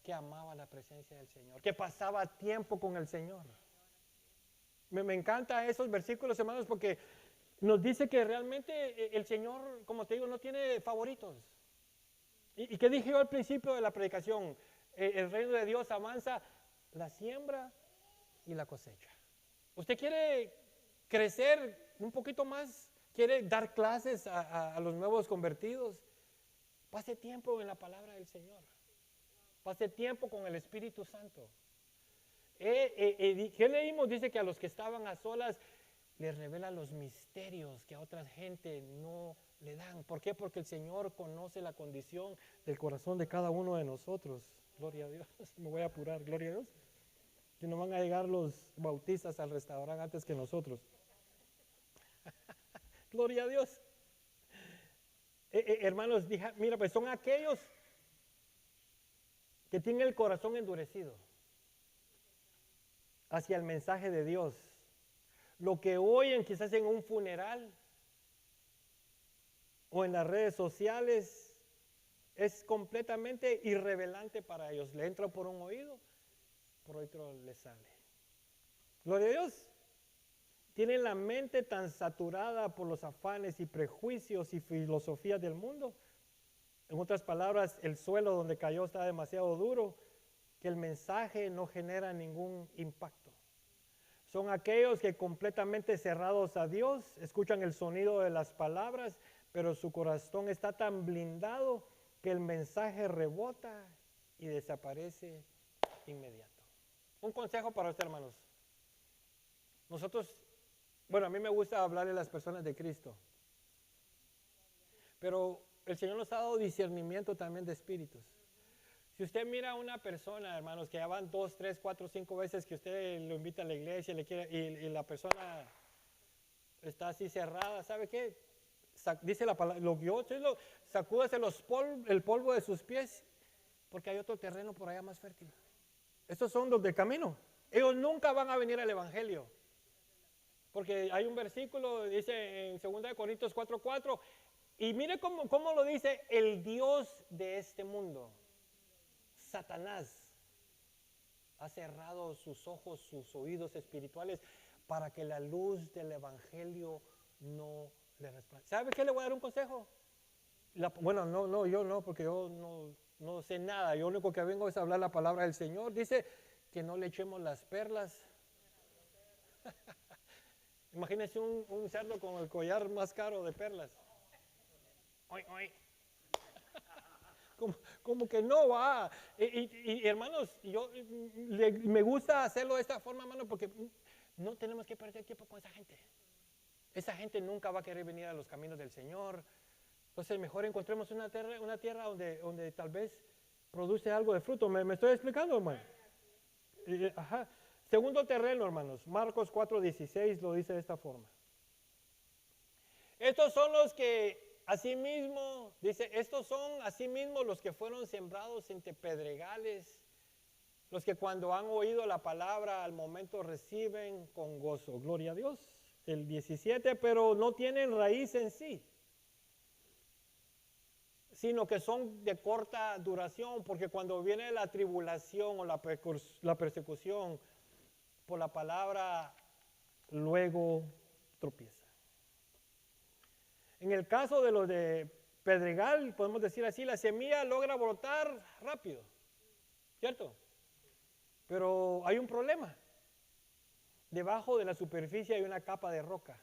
Que amaba la presencia del Señor, que pasaba tiempo con el Señor. Me encantan esos versículos, hermanos, porque nos dice que realmente el Señor, como te digo, no tiene favoritos. ¿Y qué dije yo al principio de la predicación? El reino de Dios avanza la siembra y la cosecha. ¿Usted quiere crecer un poquito más? ¿Quiere dar clases a los nuevos convertidos? Pase tiempo en la palabra del Señor. Pase tiempo con el Espíritu Santo. ¿Qué leímos? Dice que a los que estaban a solas les revela los misterios que a otra gente no le dan. ¿Por qué? Porque el Señor conoce la condición del corazón de cada uno de nosotros. Gloria a Dios. Me voy a apurar, gloria a Dios. Que no van a llegar los bautistas al restaurante antes que nosotros. Gloria a Dios. Hermanos, mira, pues son aquellos que tienen el corazón endurecido hacia el mensaje de Dios. Lo que oyen quizás en un funeral o en las redes sociales Es completamente irrelevante para ellos. Le entra por un oído, por otro le sale. Gloria a Dios. Tienen la mente tan saturada por los afanes y prejuicios y filosofías del mundo. En otras palabras, el suelo donde cayó está demasiado duro, que el mensaje no genera ningún impacto. Son aquellos que completamente cerrados a Dios, escuchan el sonido de las palabras, pero su corazón está tan blindado que el mensaje rebota y desaparece inmediato. Un consejo para usted, hermanos. Nosotros, bueno, a mí me gusta hablarle a las personas de Cristo, pero el Señor nos ha dado discernimiento también de espíritus. Si usted mira a una persona, hermanos, que ya van 2, 3, 4, 5 veces que usted lo invita a la iglesia y la persona está así cerrada, ¿sabe qué? Dice la palabra, sacúdase el polvo de sus pies, porque hay otro terreno por allá más fértil. Estos son los de camino. Ellos nunca van a venir al evangelio. Porque hay un versículo, dice en 2 Corintios 4:4, y mire cómo lo dice el Dios de este mundo. Satanás ha cerrado sus ojos, sus oídos espirituales para que la luz del evangelio no le resplandezca. ¿Sabe qué? Le voy a dar un consejo. Yo no, porque yo no sé nada. Yo lo único que vengo es a hablar la palabra del Señor. Dice que no le echemos las perlas. Imagínense un cerdo con el collar más caro de perlas. Oy, oy. Como que no va. Y hermanos, me gusta hacerlo de esta forma, hermano, porque no tenemos que perder tiempo con esa gente. Esa gente nunca va a querer venir a los caminos del Señor. Entonces mejor encontremos una tierra donde tal vez produce algo de fruto. ¿Me estoy explicando, hermano? Ajá. Segundo terreno, hermanos. Marcos 4:16 lo dice de esta forma. Estos son los que asimismo, dice, estos son asimismo los que fueron sembrados entre pedregales, los que cuando han oído la palabra al momento reciben con gozo. Gloria a Dios. El 17, pero no tienen raíz en sí, sino que son de corta duración, porque cuando viene la tribulación o la persecución por la palabra, luego tropieza. En el caso de los de pedregal, podemos decir así, la semilla logra brotar rápido, ¿cierto? Pero hay un problema. Debajo de la superficie hay una capa de roca.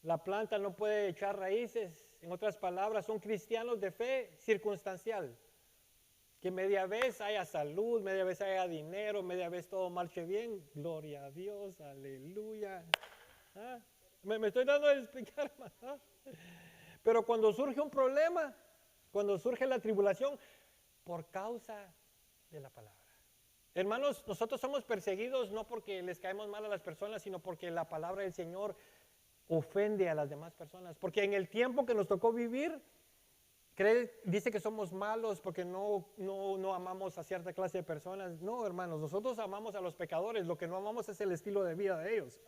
La planta no puede echar raíces. En otras palabras, son cristianos de fe circunstancial. Que media vez haya salud, media vez haya dinero, media vez todo marche bien. Gloria a Dios, aleluya. ¿Ah? Me estoy dando a explicar, ¿ah? Pero cuando surge un problema, cuando surge la tribulación, por causa de la palabra. Hermanos, nosotros somos perseguidos no porque les caemos mal a las personas, sino porque la palabra del Señor ofende a las demás personas. Porque en el tiempo que nos tocó vivir, dice que somos malos porque no amamos a cierta clase de personas. No, hermanos, nosotros amamos a los pecadores. Lo que no amamos es el estilo de vida de ellos.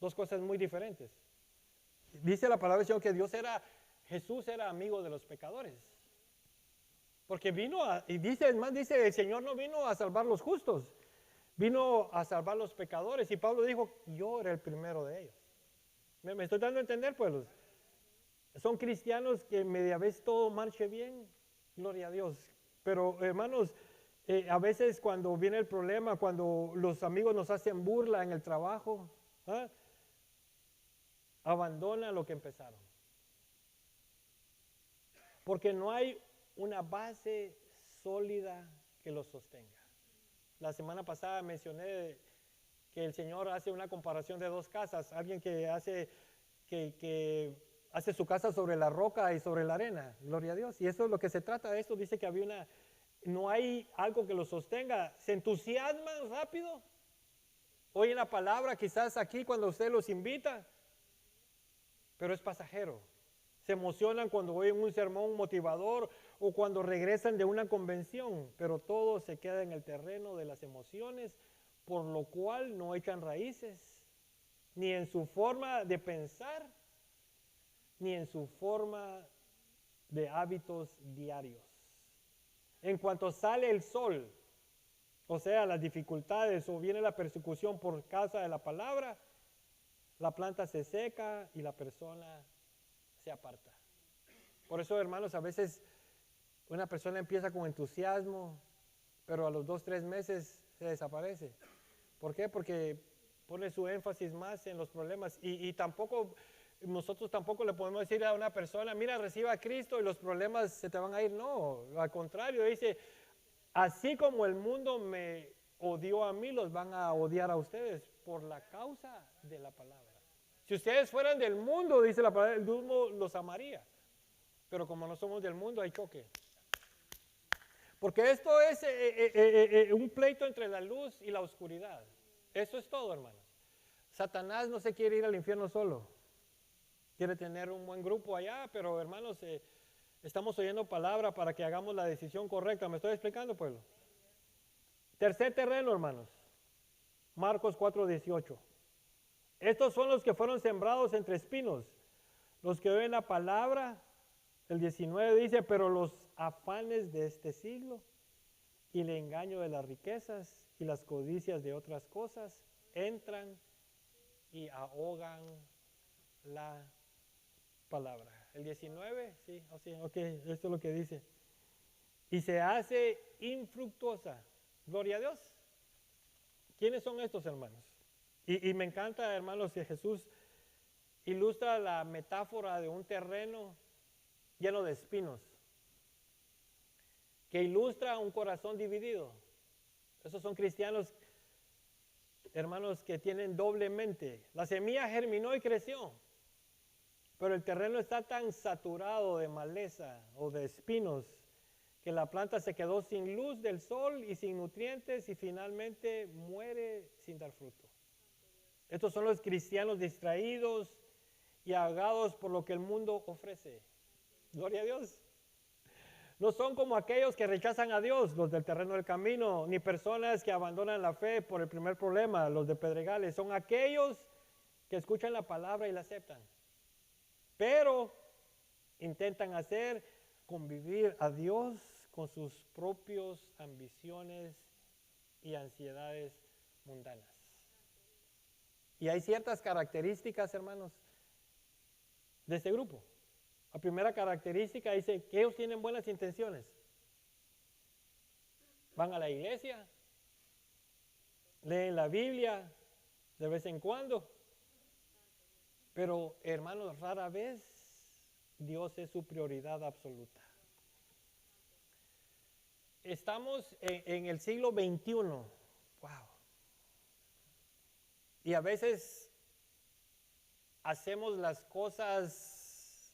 Dos cosas muy diferentes. Dice la palabra del Señor que Jesús era amigo de los pecadores. Porque dice el Señor no vino a salvar los justos, vino a salvar los pecadores. Y Pablo dijo, yo era el primero de ellos. ¿Me estoy dando a entender, pueblos? Son cristianos que media vez todo marche bien, gloria a Dios. Pero hermanos, a veces cuando viene el problema, cuando los amigos nos hacen burla en el trabajo, ¿ah? Abandona lo que empezaron. Porque no hay una base sólida que los sostenga. La semana pasada mencioné que el Señor hace una comparación de dos casas. Alguien que hace su casa sobre la roca y sobre la arena. Gloria a Dios. Y eso es lo que se trata de esto. Dice que no hay algo que los sostenga. Se entusiasman rápido. Oyen la palabra quizás aquí cuando usted los invita, pero es pasajero. Se emocionan cuando oyen un sermón motivador o cuando regresan de una convención, pero todo se queda en el terreno de las emociones, por lo cual no echan raíces, ni en su forma de pensar, ni en su forma de hábitos diarios. En cuanto sale el sol, o sea, las dificultades o viene la persecución por causa de la palabra, la planta se seca y la persona se aparta. Por eso, hermanos, a veces una persona empieza con entusiasmo, pero a los 2, 3 meses se desaparece. ¿Por qué? Porque pone su énfasis más en los problemas y tampoco, nosotros tampoco le podemos decir a una persona, mira, reciba a Cristo y los problemas se te van a ir. No, al contrario, dice, así como el mundo me odió a mí, los van a odiar a ustedes por la causa de la palabra. Si ustedes fueran del mundo, dice la palabra, el mundo los amaría. Pero como no somos del mundo, hay choque. Porque esto es un pleito entre la luz y la oscuridad. Eso es todo, hermanos. Satanás no se quiere ir al infierno solo. Quiere tener un buen grupo allá, pero hermanos, estamos oyendo palabra para que hagamos la decisión correcta. ¿Me estoy explicando, pueblo? Tercer terreno, hermanos. Marcos 4:18. Estos son los que fueron sembrados entre espinos, los que oyen la palabra. El 19 dice, pero los afanes de este siglo y el engaño de las riquezas y las codicias de otras cosas entran y ahogan la palabra. El 19, sí, ok, esto es lo que dice. Y se hace infructuosa. Gloria a Dios. ¿Quiénes son estos, hermanos? Y me encanta, hermanos, que Jesús ilustra la metáfora de un terreno lleno de espinos, que ilustra un corazón dividido. Esos son cristianos, hermanos, que tienen doblemente. La semilla germinó y creció, pero el terreno está tan saturado de maleza o de espinos que la planta se quedó sin luz del sol y sin nutrientes y finalmente muere sin dar fruto. Estos son los cristianos distraídos y ahogados por lo que el mundo ofrece. Gloria a Dios. No son como aquellos que rechazan a Dios, los del terreno del camino, ni personas que abandonan la fe por el primer problema, los de Pedregales. Son aquellos que escuchan la palabra y la aceptan, pero intentan hacer convivir a Dios con sus propias ambiciones y ansiedades mundanas. Y hay ciertas características, hermanos, de este grupo. La primera característica dice que ellos tienen buenas intenciones. Van a la iglesia, leen la Biblia de vez en cuando, pero hermanos, rara vez Dios es su prioridad absoluta. Estamos en el siglo XXI, wow, y a veces hacemos las cosas,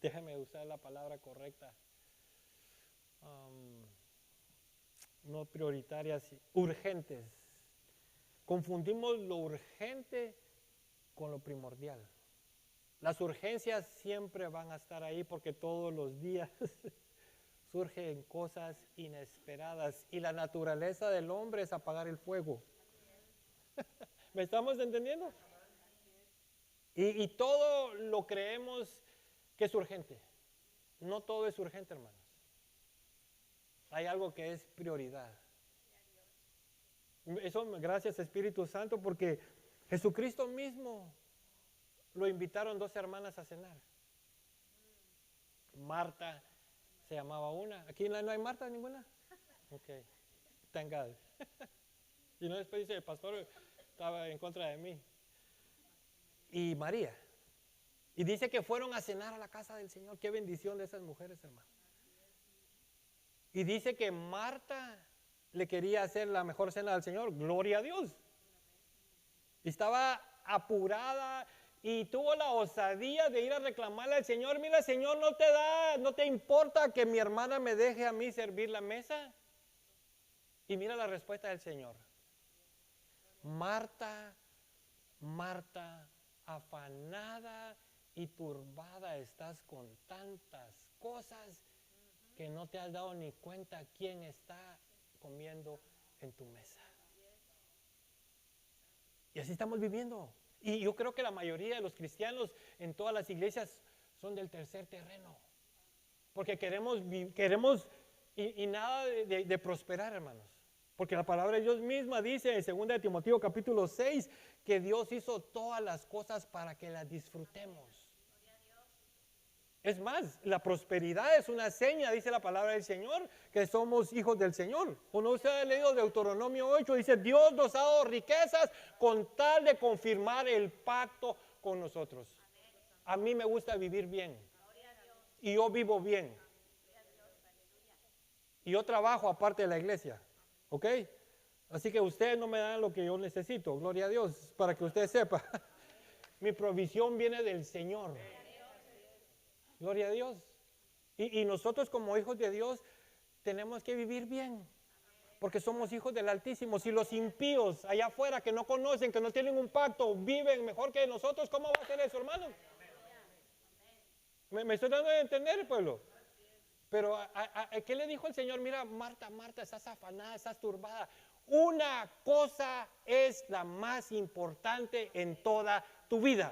déjame usar la palabra correcta, no prioritarias, urgentes. Confundimos lo urgente con lo primordial. Las urgencias siempre van a estar ahí porque todos los días surgen cosas inesperadas y la naturaleza del hombre es apagar el fuego. ¿Me estamos entendiendo? Y todo lo creemos que es urgente. No todo es urgente, hermanos. Hay algo que es prioridad. Eso, gracias Espíritu Santo, porque Jesucristo mismo lo invitaron 2 hermanas a cenar. Marta se llamaba una. ¿Aquí no hay Marta ninguna? Ok, thank God. Y no, después dice, el pastor estaba en contra de mí. Y María. Y dice que fueron a cenar a la casa del Señor. Qué bendición de esas mujeres, hermano. Y dice que Marta le quería hacer la mejor cena al Señor. Gloria a Dios. Y estaba apurada y tuvo la osadía de ir a reclamarle al Señor. Mira, Señor, no te importa que mi hermana me deje a mí servir la mesa. Y mira la respuesta del Señor. Marta, Marta, afanada y turbada estás con tantas cosas que no te has dado ni cuenta quién está comiendo en tu mesa. Y así estamos viviendo. Y yo creo que la mayoría de los cristianos en todas las iglesias son del tercer terreno. Porque queremos y nada de prosperar, hermanos. Porque la palabra de Dios misma dice en 2 de Timoteo capítulo 6 que Dios hizo todas las cosas para que las disfrutemos. Es más, la prosperidad es una seña, dice la palabra del Señor, que somos hijos del Señor. Cuando usted ha leído Deuteronomio 8, dice, Dios nos ha dado riquezas con tal de confirmar el pacto con nosotros. A mí me gusta vivir bien. Y yo vivo bien. Y yo trabajo aparte de la iglesia. ¿Ok? Así que ustedes no me dan lo que yo necesito. Gloria a Dios, para que usted sepa. Mi provisión viene del Señor. Gloria a Dios. Y nosotros como hijos de Dios tenemos que vivir bien. Porque somos hijos del Altísimo. Si los impíos allá afuera que no conocen, que no tienen un pacto, viven mejor que nosotros, ¿cómo va a ser eso, hermano? ¿Me estoy dando a entender, pueblo? Pero ¿qué le dijo el Señor? Mira, Marta, Marta, estás afanada, estás turbada. Una cosa es la más importante en toda tu vida.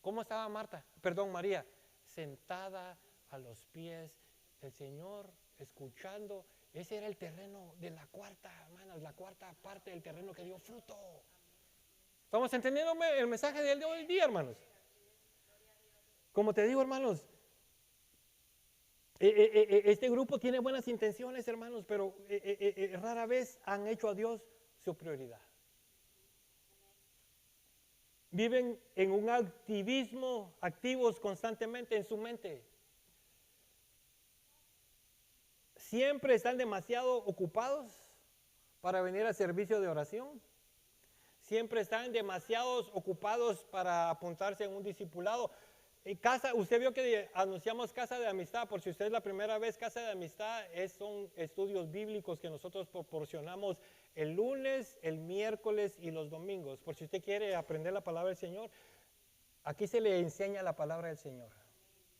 ¿Cómo estaba María? Sentada a los pies del Señor, escuchando. Ese era el terreno de la cuarta, hermanas, la cuarta parte del terreno que dio fruto. ¿Estamos entendiendo el mensaje del hoy día, hermanos? Como te digo, hermanos, este grupo tiene buenas intenciones, hermanos, pero rara vez han hecho a Dios su prioridad. Viven en un activismo, activos constantemente en su mente. Siempre están demasiado ocupados para venir al servicio de oración. Siempre están demasiado ocupados para apuntarse en un discipulado. Usted vio que anunciamos Casa de Amistad. Por si usted es la primera vez, Casa de Amistad son estudios bíblicos que nosotros proporcionamos el lunes, el miércoles y los domingos. Por si usted quiere aprender la palabra del Señor, aquí se le enseña la palabra del Señor.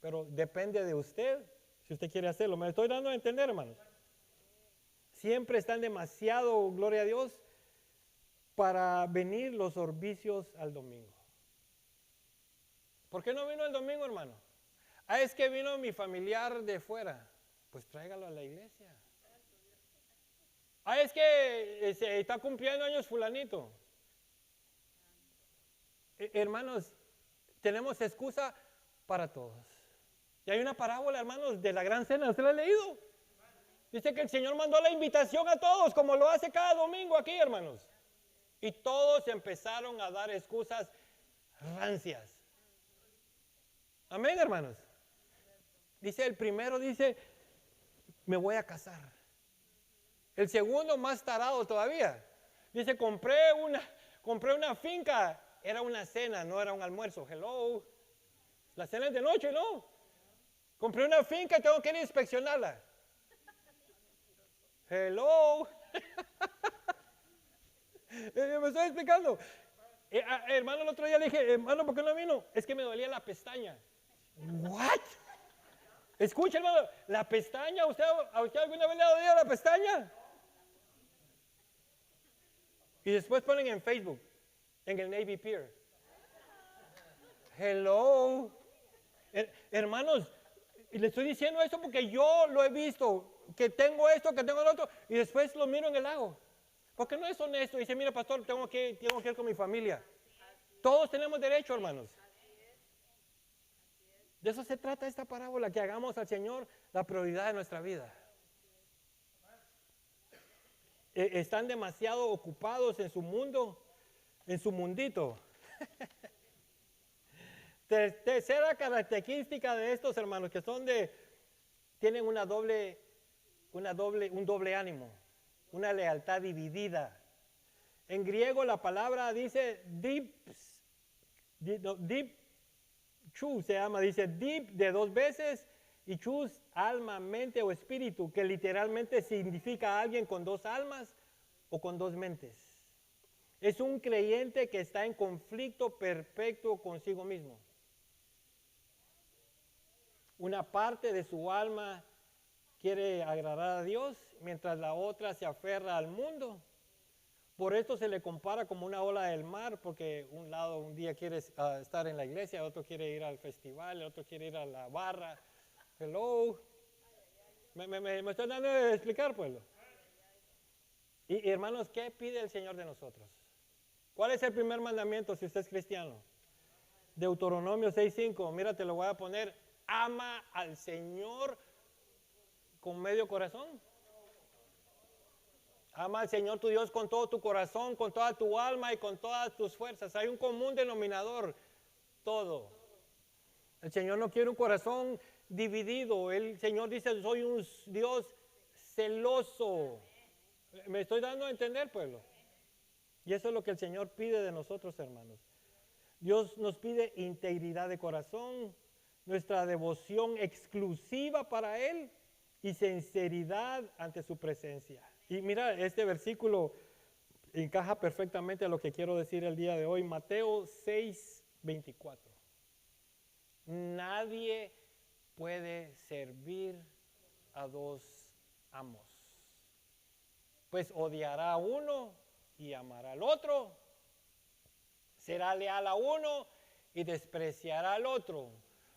Pero depende de usted si usted quiere hacerlo. ¿Me estoy dando a entender, hermanos? Siempre están demasiado, gloria a Dios, para venir los servicios al domingo. ¿Por qué no vino el domingo, hermano? Es que vino mi familiar de fuera. Pues tráigalo a la iglesia. Es que se está cumpliendo años fulanito. Hermanos, tenemos excusa para todos. Y hay una parábola, hermanos, de la gran cena. ¿Usted la ha leído? Dice que el Señor mandó la invitación a todos, como lo hace cada domingo aquí, hermanos. Y todos empezaron a dar excusas rancias. Amén, hermanos. Dice el primero, me voy a casar. El segundo, más tarado todavía, dice, compré una finca. Era una cena, no era un almuerzo. Hello. La cena es de noche, ¿no? Compré una finca y tengo que ir a inspeccionarla. Hello. Me estoy explicando. Hermano, el otro día le dije, hermano, ¿por qué no vino? Es que me dolía la pestaña. What? Escucha, hermano, la pestaña, ¿a usted alguna vez le ha dolido la pestaña? Y después ponen en Facebook, en el Navy Pier. Hello. Hermanos, y le estoy diciendo esto porque yo lo he visto, que tengo esto, que tengo lo otro, y después lo miro en el lago. Porque no es honesto. Dice, mira, pastor, tengo que ir con mi familia. Todos tenemos derecho, hermanos. De eso se trata esta parábola, que hagamos al Señor la prioridad de nuestra vida. Están demasiado ocupados en su mundo, en su mundito. Tercera característica de estos hermanos, que tienen un doble ánimo, una lealtad dividida. En griego la palabra dice Chus se llama, dice dip de dos veces y chus, alma, mente o espíritu, que literalmente significa alguien con dos almas o con dos mentes. Es un creyente que está en conflicto perpetuo consigo mismo. Una parte de su alma quiere agradar a Dios, mientras la otra se aferra al mundo. Por esto se le compara como una ola del mar, porque un lado un día quiere estar en la iglesia, otro quiere ir al festival, el otro quiere ir a la barra. Hello. Me estoy dando de explicar, pueblo. Y hermanos, ¿qué pide el Señor de nosotros? ¿Cuál es el primer mandamiento si usted es cristiano? Deuteronomio 6:5, mira, te lo voy a poner. Ama al Señor con medio corazón. Ama al Señor tu Dios con todo tu corazón, con toda tu alma y con todas tus fuerzas. Hay un común denominador, todo. El Señor no quiere un corazón dividido. El Señor dice, soy un Dios celoso. ¿Me estoy dando a entender, pueblo? Y eso es lo que el Señor pide de nosotros, hermanos. Dios nos pide integridad de corazón, nuestra devoción exclusiva para Él y sinceridad ante su presencia. Y mira, este versículo encaja perfectamente a lo que quiero decir el día de hoy. Mateo 6:24. Nadie puede servir a dos amos, pues odiará a uno y amará al otro, será leal a uno y despreciará al otro.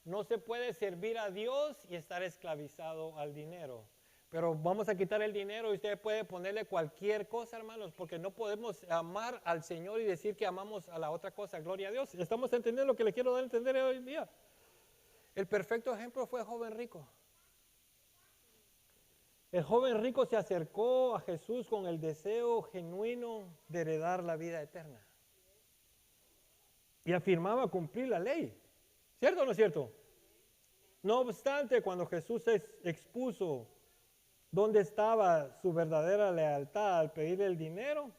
No se puede servir a Dios y estar esclavizado al dinero. Pero vamos a quitar el dinero y usted puede ponerle cualquier cosa, hermanos, porque no podemos amar al Señor y decir que amamos a la otra cosa. Gloria a Dios. ¿Estamos entendiendo lo que le quiero dar a entender hoy día? El perfecto ejemplo fue el joven rico. El joven rico se acercó a Jesús con el deseo genuino de heredar la vida eterna. Y afirmaba cumplir la ley. ¿Cierto o no es cierto? No obstante, cuando Jesús expuso dónde estaba su verdadera lealtad al pedir el dinero,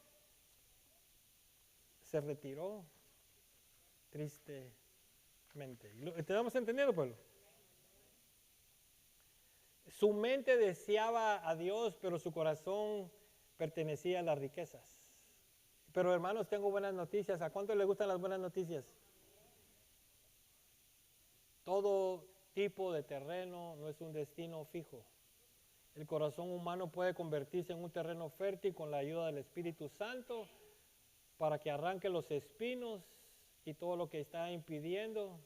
se retiró tristemente. ¿Estamos entendiendo, pueblo? Su mente deseaba a Dios, pero su corazón pertenecía a las riquezas. Pero hermanos, tengo buenas noticias. ¿A cuánto les gustan las buenas noticias? Todo tipo de terreno no es un destino fijo. El corazón humano puede convertirse en un terreno fértil con la ayuda del Espíritu Santo para que arranque los espinos y todo lo que está impidiendo,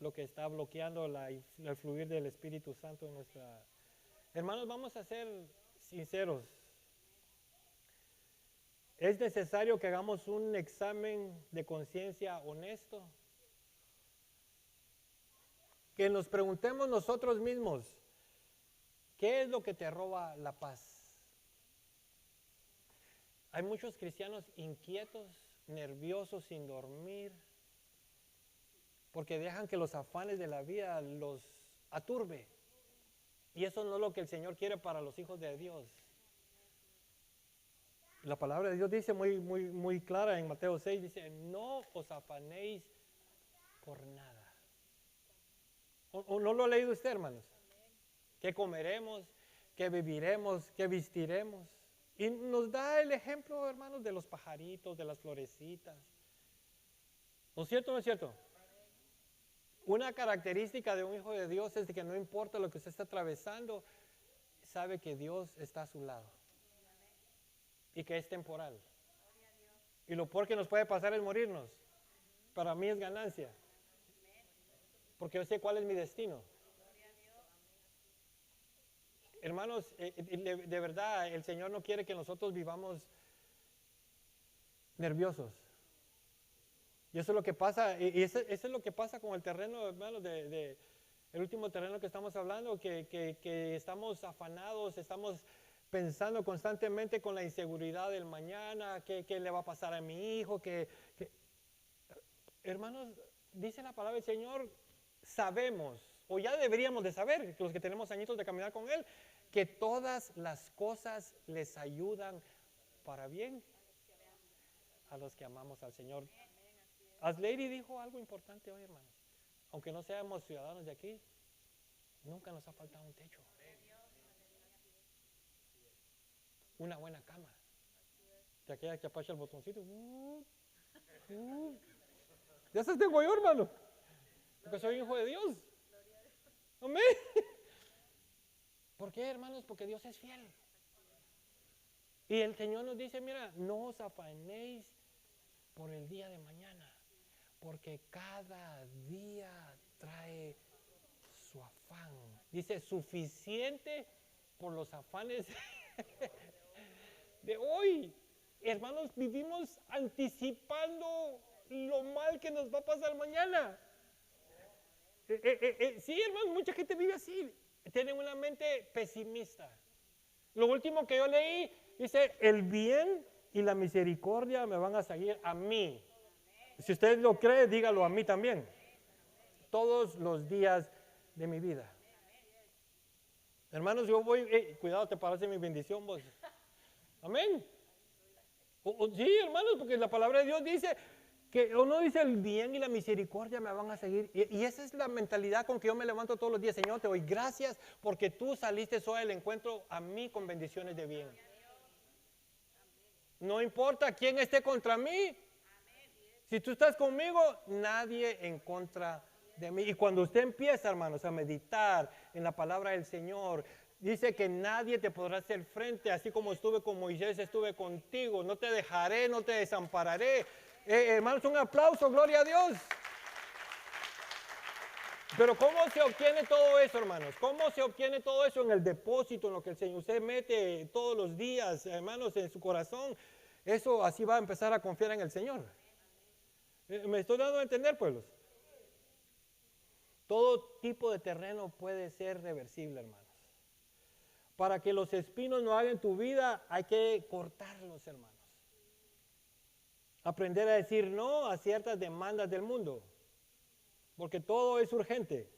lo que está bloqueando el fluir del Espíritu Santo en nuestra... Hermanos, vamos a ser sinceros. Es necesario que hagamos un examen de conciencia honesto. Que nos preguntemos nosotros mismos, ¿qué es lo que te roba la paz? Hay muchos cristianos inquietos, nerviosos, sin dormir, porque dejan que los afanes de la vida los aturbe. Y eso no es lo que el Señor quiere para los hijos de Dios. La palabra de Dios dice muy clara en Mateo 6, dice, no os afanéis por nada. ¿O no lo ha leído usted, hermanos? ¿Qué comeremos? ¿Qué viviremos? ¿Qué vestiremos? Y nos da el ejemplo, hermanos, de los pajaritos, de las florecitas. ¿No es cierto o no es cierto? Una característica de un hijo de Dios es de que no importa lo que usted está atravesando, sabe que Dios está a su lado y que es temporal. Y lo peor que nos puede pasar es morirnos. Para mí es ganancia, porque yo sé cuál es mi destino. Hermanos, de verdad, el Señor no quiere que nosotros vivamos nerviosos. Y eso es lo que pasa, y eso es lo que pasa con el terreno, hermanos, el último terreno que estamos hablando, que estamos afanados, estamos pensando constantemente con la inseguridad del mañana, qué le va a pasar a mi hijo, hermanos, dice la palabra del Señor, sabemos, o ya deberíamos de saber, los que tenemos añitos de caminar con Él, que todas las cosas les ayudan para bien a los que amamos al Señor. Aslady dijo algo importante hoy, hermanos. Aunque no seamos ciudadanos de aquí, nunca nos ha faltado un techo, una buena cama, de aquella que apacha el botoncito. Ya se tengo yo, hermano, porque soy hijo de Dios. Amén. ¿Por qué, hermanos? Porque Dios es fiel. Y el Señor nos dice, mira, no os afanéis por el día de mañana, porque cada día trae su afán. Dice, suficiente por los afanes de hoy. Hermanos, vivimos anticipando lo mal que nos va a pasar mañana. Sí, hermanos, mucha gente vive así. Tienen una mente pesimista. Lo último que yo leí dice, el bien y la misericordia me van a seguir a mí. Si usted lo cree, dígalo a mí también. Todos los días de mi vida. Hermanos, yo voy, cuidado, te parece mi bendición vos. Amén. Sí, hermanos, porque la palabra de Dios dice que uno dice el bien y la misericordia me van a seguir. Y esa es la mentalidad con que yo me levanto todos los días. Señor, te doy gracias porque tú saliste hoy al encuentro a mí con bendiciones de bien. No importa quién esté contra mí. Si tú estás conmigo, nadie en contra de mí. Y cuando usted empieza, hermanos, a meditar en la palabra del Señor, dice que nadie te podrá hacer frente, así como estuve con Moisés, estuve contigo. No te dejaré, no te desampararé. Hermanos, un aplauso, gloria a Dios. Pero ¿cómo se obtiene todo eso, hermanos? ¿Cómo se obtiene todo eso en el depósito, en lo que el Señor usted mete todos los días, hermanos, en su corazón? Eso así va a empezar a confiar en el Señor. ¿Me estoy dando a entender, pueblos? Todo tipo de terreno puede ser reversible, hermanos. Para que los espinos no hagan tu vida, hay que cortarlos, hermanos. Aprender a decir no a ciertas demandas del mundo, porque todo es urgente.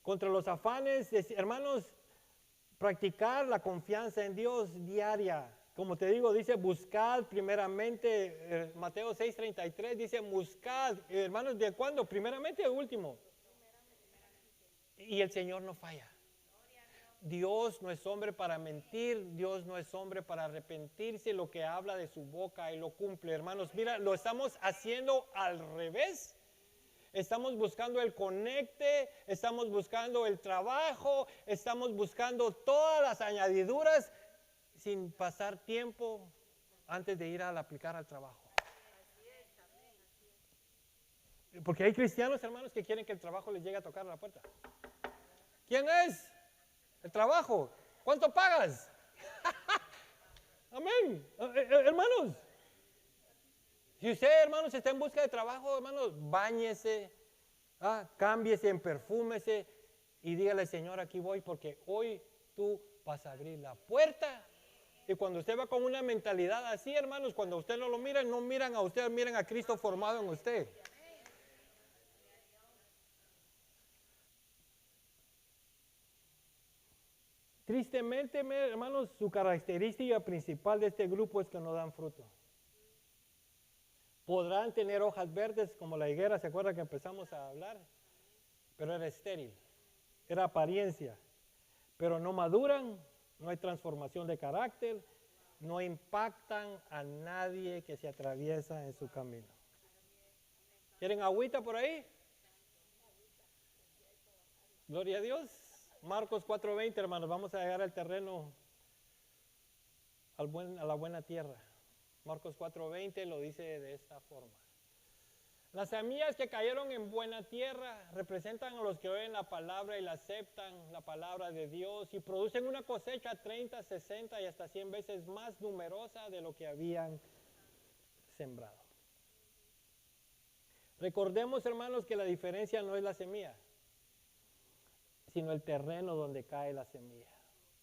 Contra los afanes, hermanos, practicar la confianza en Dios diaria. Como te digo, dice buscad primeramente, Mateo 6:33 dice buscad, hermanos, ¿de cuándo? Primeramente o último. Y el Señor no falla. Dios no es hombre para mentir, Dios no es hombre para arrepentirse, lo que habla de su boca y lo cumple. Hermanos, mira, lo estamos haciendo al revés. Estamos buscando el conecte, estamos buscando el trabajo, estamos buscando todas las añadiduras sin pasar tiempo antes de ir a aplicar al trabajo. Porque hay cristianos, hermanos, que quieren que el trabajo les llegue a tocar a la puerta. ¿Quién es? El trabajo. ¿Cuánto pagas? Amén. Hermanos, si usted, hermanos, está en busca de trabajo, hermanos, báñese, cámbiese, perfúmese y dígale, Señor, aquí voy porque hoy tú vas a abrir la puerta. Y cuando usted va con una mentalidad así, hermanos, cuando usted no lo mira, no miran a usted, miran a Cristo formado en usted. Tristemente, hermanos, su característica principal de este grupo es que no dan fruto. Podrán tener hojas verdes como la higuera, ¿se acuerda que empezamos a hablar? Pero era estéril, era apariencia. Pero no maduran, no hay transformación de carácter, no impactan a nadie que se atraviesa en su camino. ¿Quieren agüita por ahí? Gloria a Dios. Marcos 4:20, hermanos, vamos a llegar al terreno, a la buena tierra. Marcos 4:20 lo dice de esta forma. Las semillas que cayeron en buena tierra representan a los que oyen la palabra y la aceptan, la palabra de Dios, y producen una cosecha 30, 60 y hasta 100 veces más numerosa de lo que habían sembrado. Recordemos, hermanos, que la diferencia no es la semilla, sino el terreno donde cae la semilla.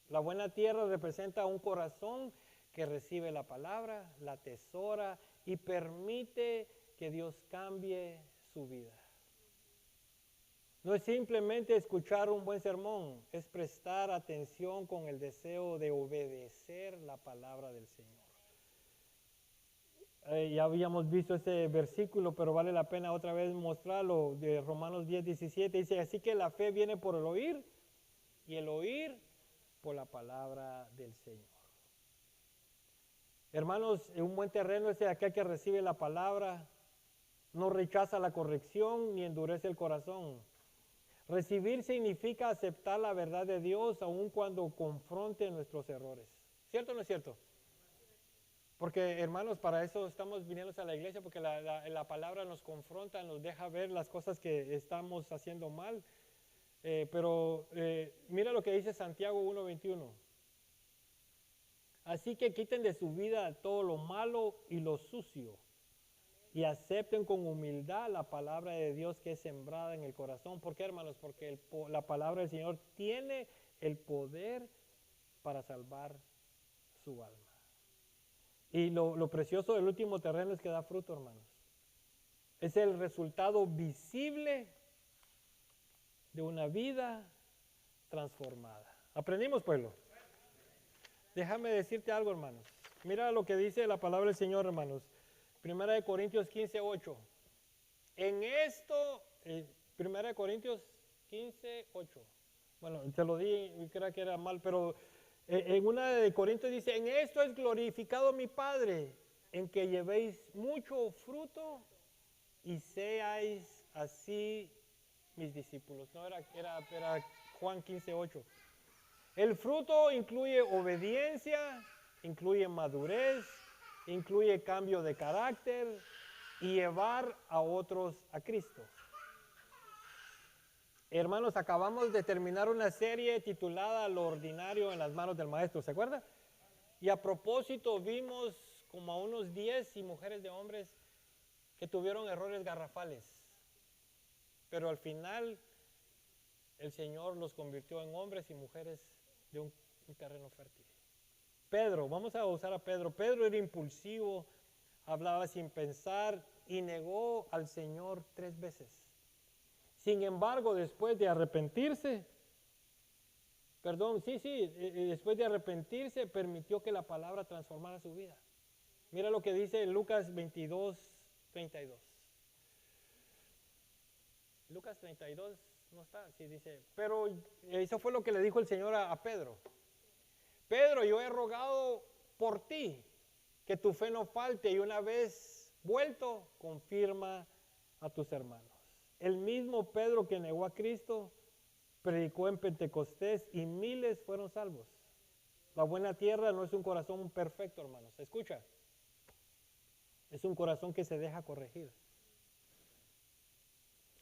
La buena tierra representa un corazón que recibe la palabra, la atesora y permite que Dios cambie su vida. No es simplemente escuchar un buen sermón, es prestar atención con el deseo de obedecer la palabra del Señor. Ya habíamos visto ese versículo, pero vale la pena otra vez mostrarlo, de Romanos 10:17, dice, así que la fe viene por el oír, y el oír por la palabra del Señor. Hermanos, un buen terreno es aquel que recibe la palabra, no rechaza la corrección, ni endurece el corazón. Recibir significa aceptar la verdad de Dios, aun cuando confronte nuestros errores. ¿Cierto o no es cierto? Porque hermanos, para eso estamos viniendo a la iglesia, porque la palabra nos confronta, nos deja ver las cosas que estamos haciendo mal. Pero mira lo que dice Santiago 1:21. Así que quiten de su vida todo lo malo y lo sucio y acepten con humildad la palabra de Dios que es sembrada en el corazón. ¿Por qué, hermanos? Porque la palabra del Señor tiene el poder para salvar su alma. Y lo precioso del último terreno es que da fruto, hermanos. Es el resultado visible de una vida transformada. ¿Aprendimos, pueblo? Déjame decirte algo, hermanos. Mira lo que dice la palabra del Señor, hermanos. Primera de Corintios 15:8. En esto, Primera de Corintios 15:8. Bueno, te lo di, creo que era mal, pero en una de Corintios dice, en esto es glorificado mi Padre, en que llevéis mucho fruto y seáis así mis discípulos. No, era Juan 15:8. El fruto incluye obediencia, incluye madurez, incluye cambio de carácter y llevar a otros a Cristo. Hermanos, acabamos de terminar una serie titulada Lo ordinario en las manos del maestro, ¿se acuerda? Y a propósito vimos como a unos 10 y mujeres de hombres que tuvieron errores garrafales, pero al final el Señor los convirtió en hombres y mujeres de un terreno fértil. Pedro, vamos a usar a Pedro. Pedro era impulsivo, hablaba sin pensar y negó al Señor 3 veces. Sin embargo, después de arrepentirse, después de arrepentirse, permitió que la palabra transformara su vida. Mira lo que dice Lucas 22:32. Lucas 32 no está, sí dice, pero eso fue lo que le dijo el Señor a Pedro. Pedro, yo he rogado por ti que tu fe no falte y una vez vuelto, confirma a tus hermanos. El mismo Pedro que negó a Cristo predicó en Pentecostés y miles fueron salvos. La buena tierra no es un corazón perfecto, hermanos. Escucha, es un corazón que se deja corregir.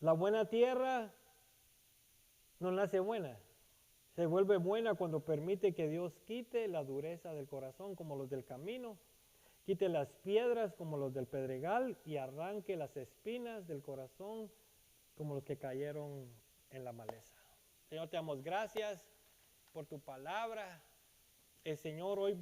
La buena tierra no nace buena. Se vuelve buena cuando permite que Dios quite la dureza del corazón como los del camino, quite las piedras como los del pedregal y arranque las espinas del corazón como los que cayeron en la maleza. Señor, te damos gracias por tu palabra. El Señor hoy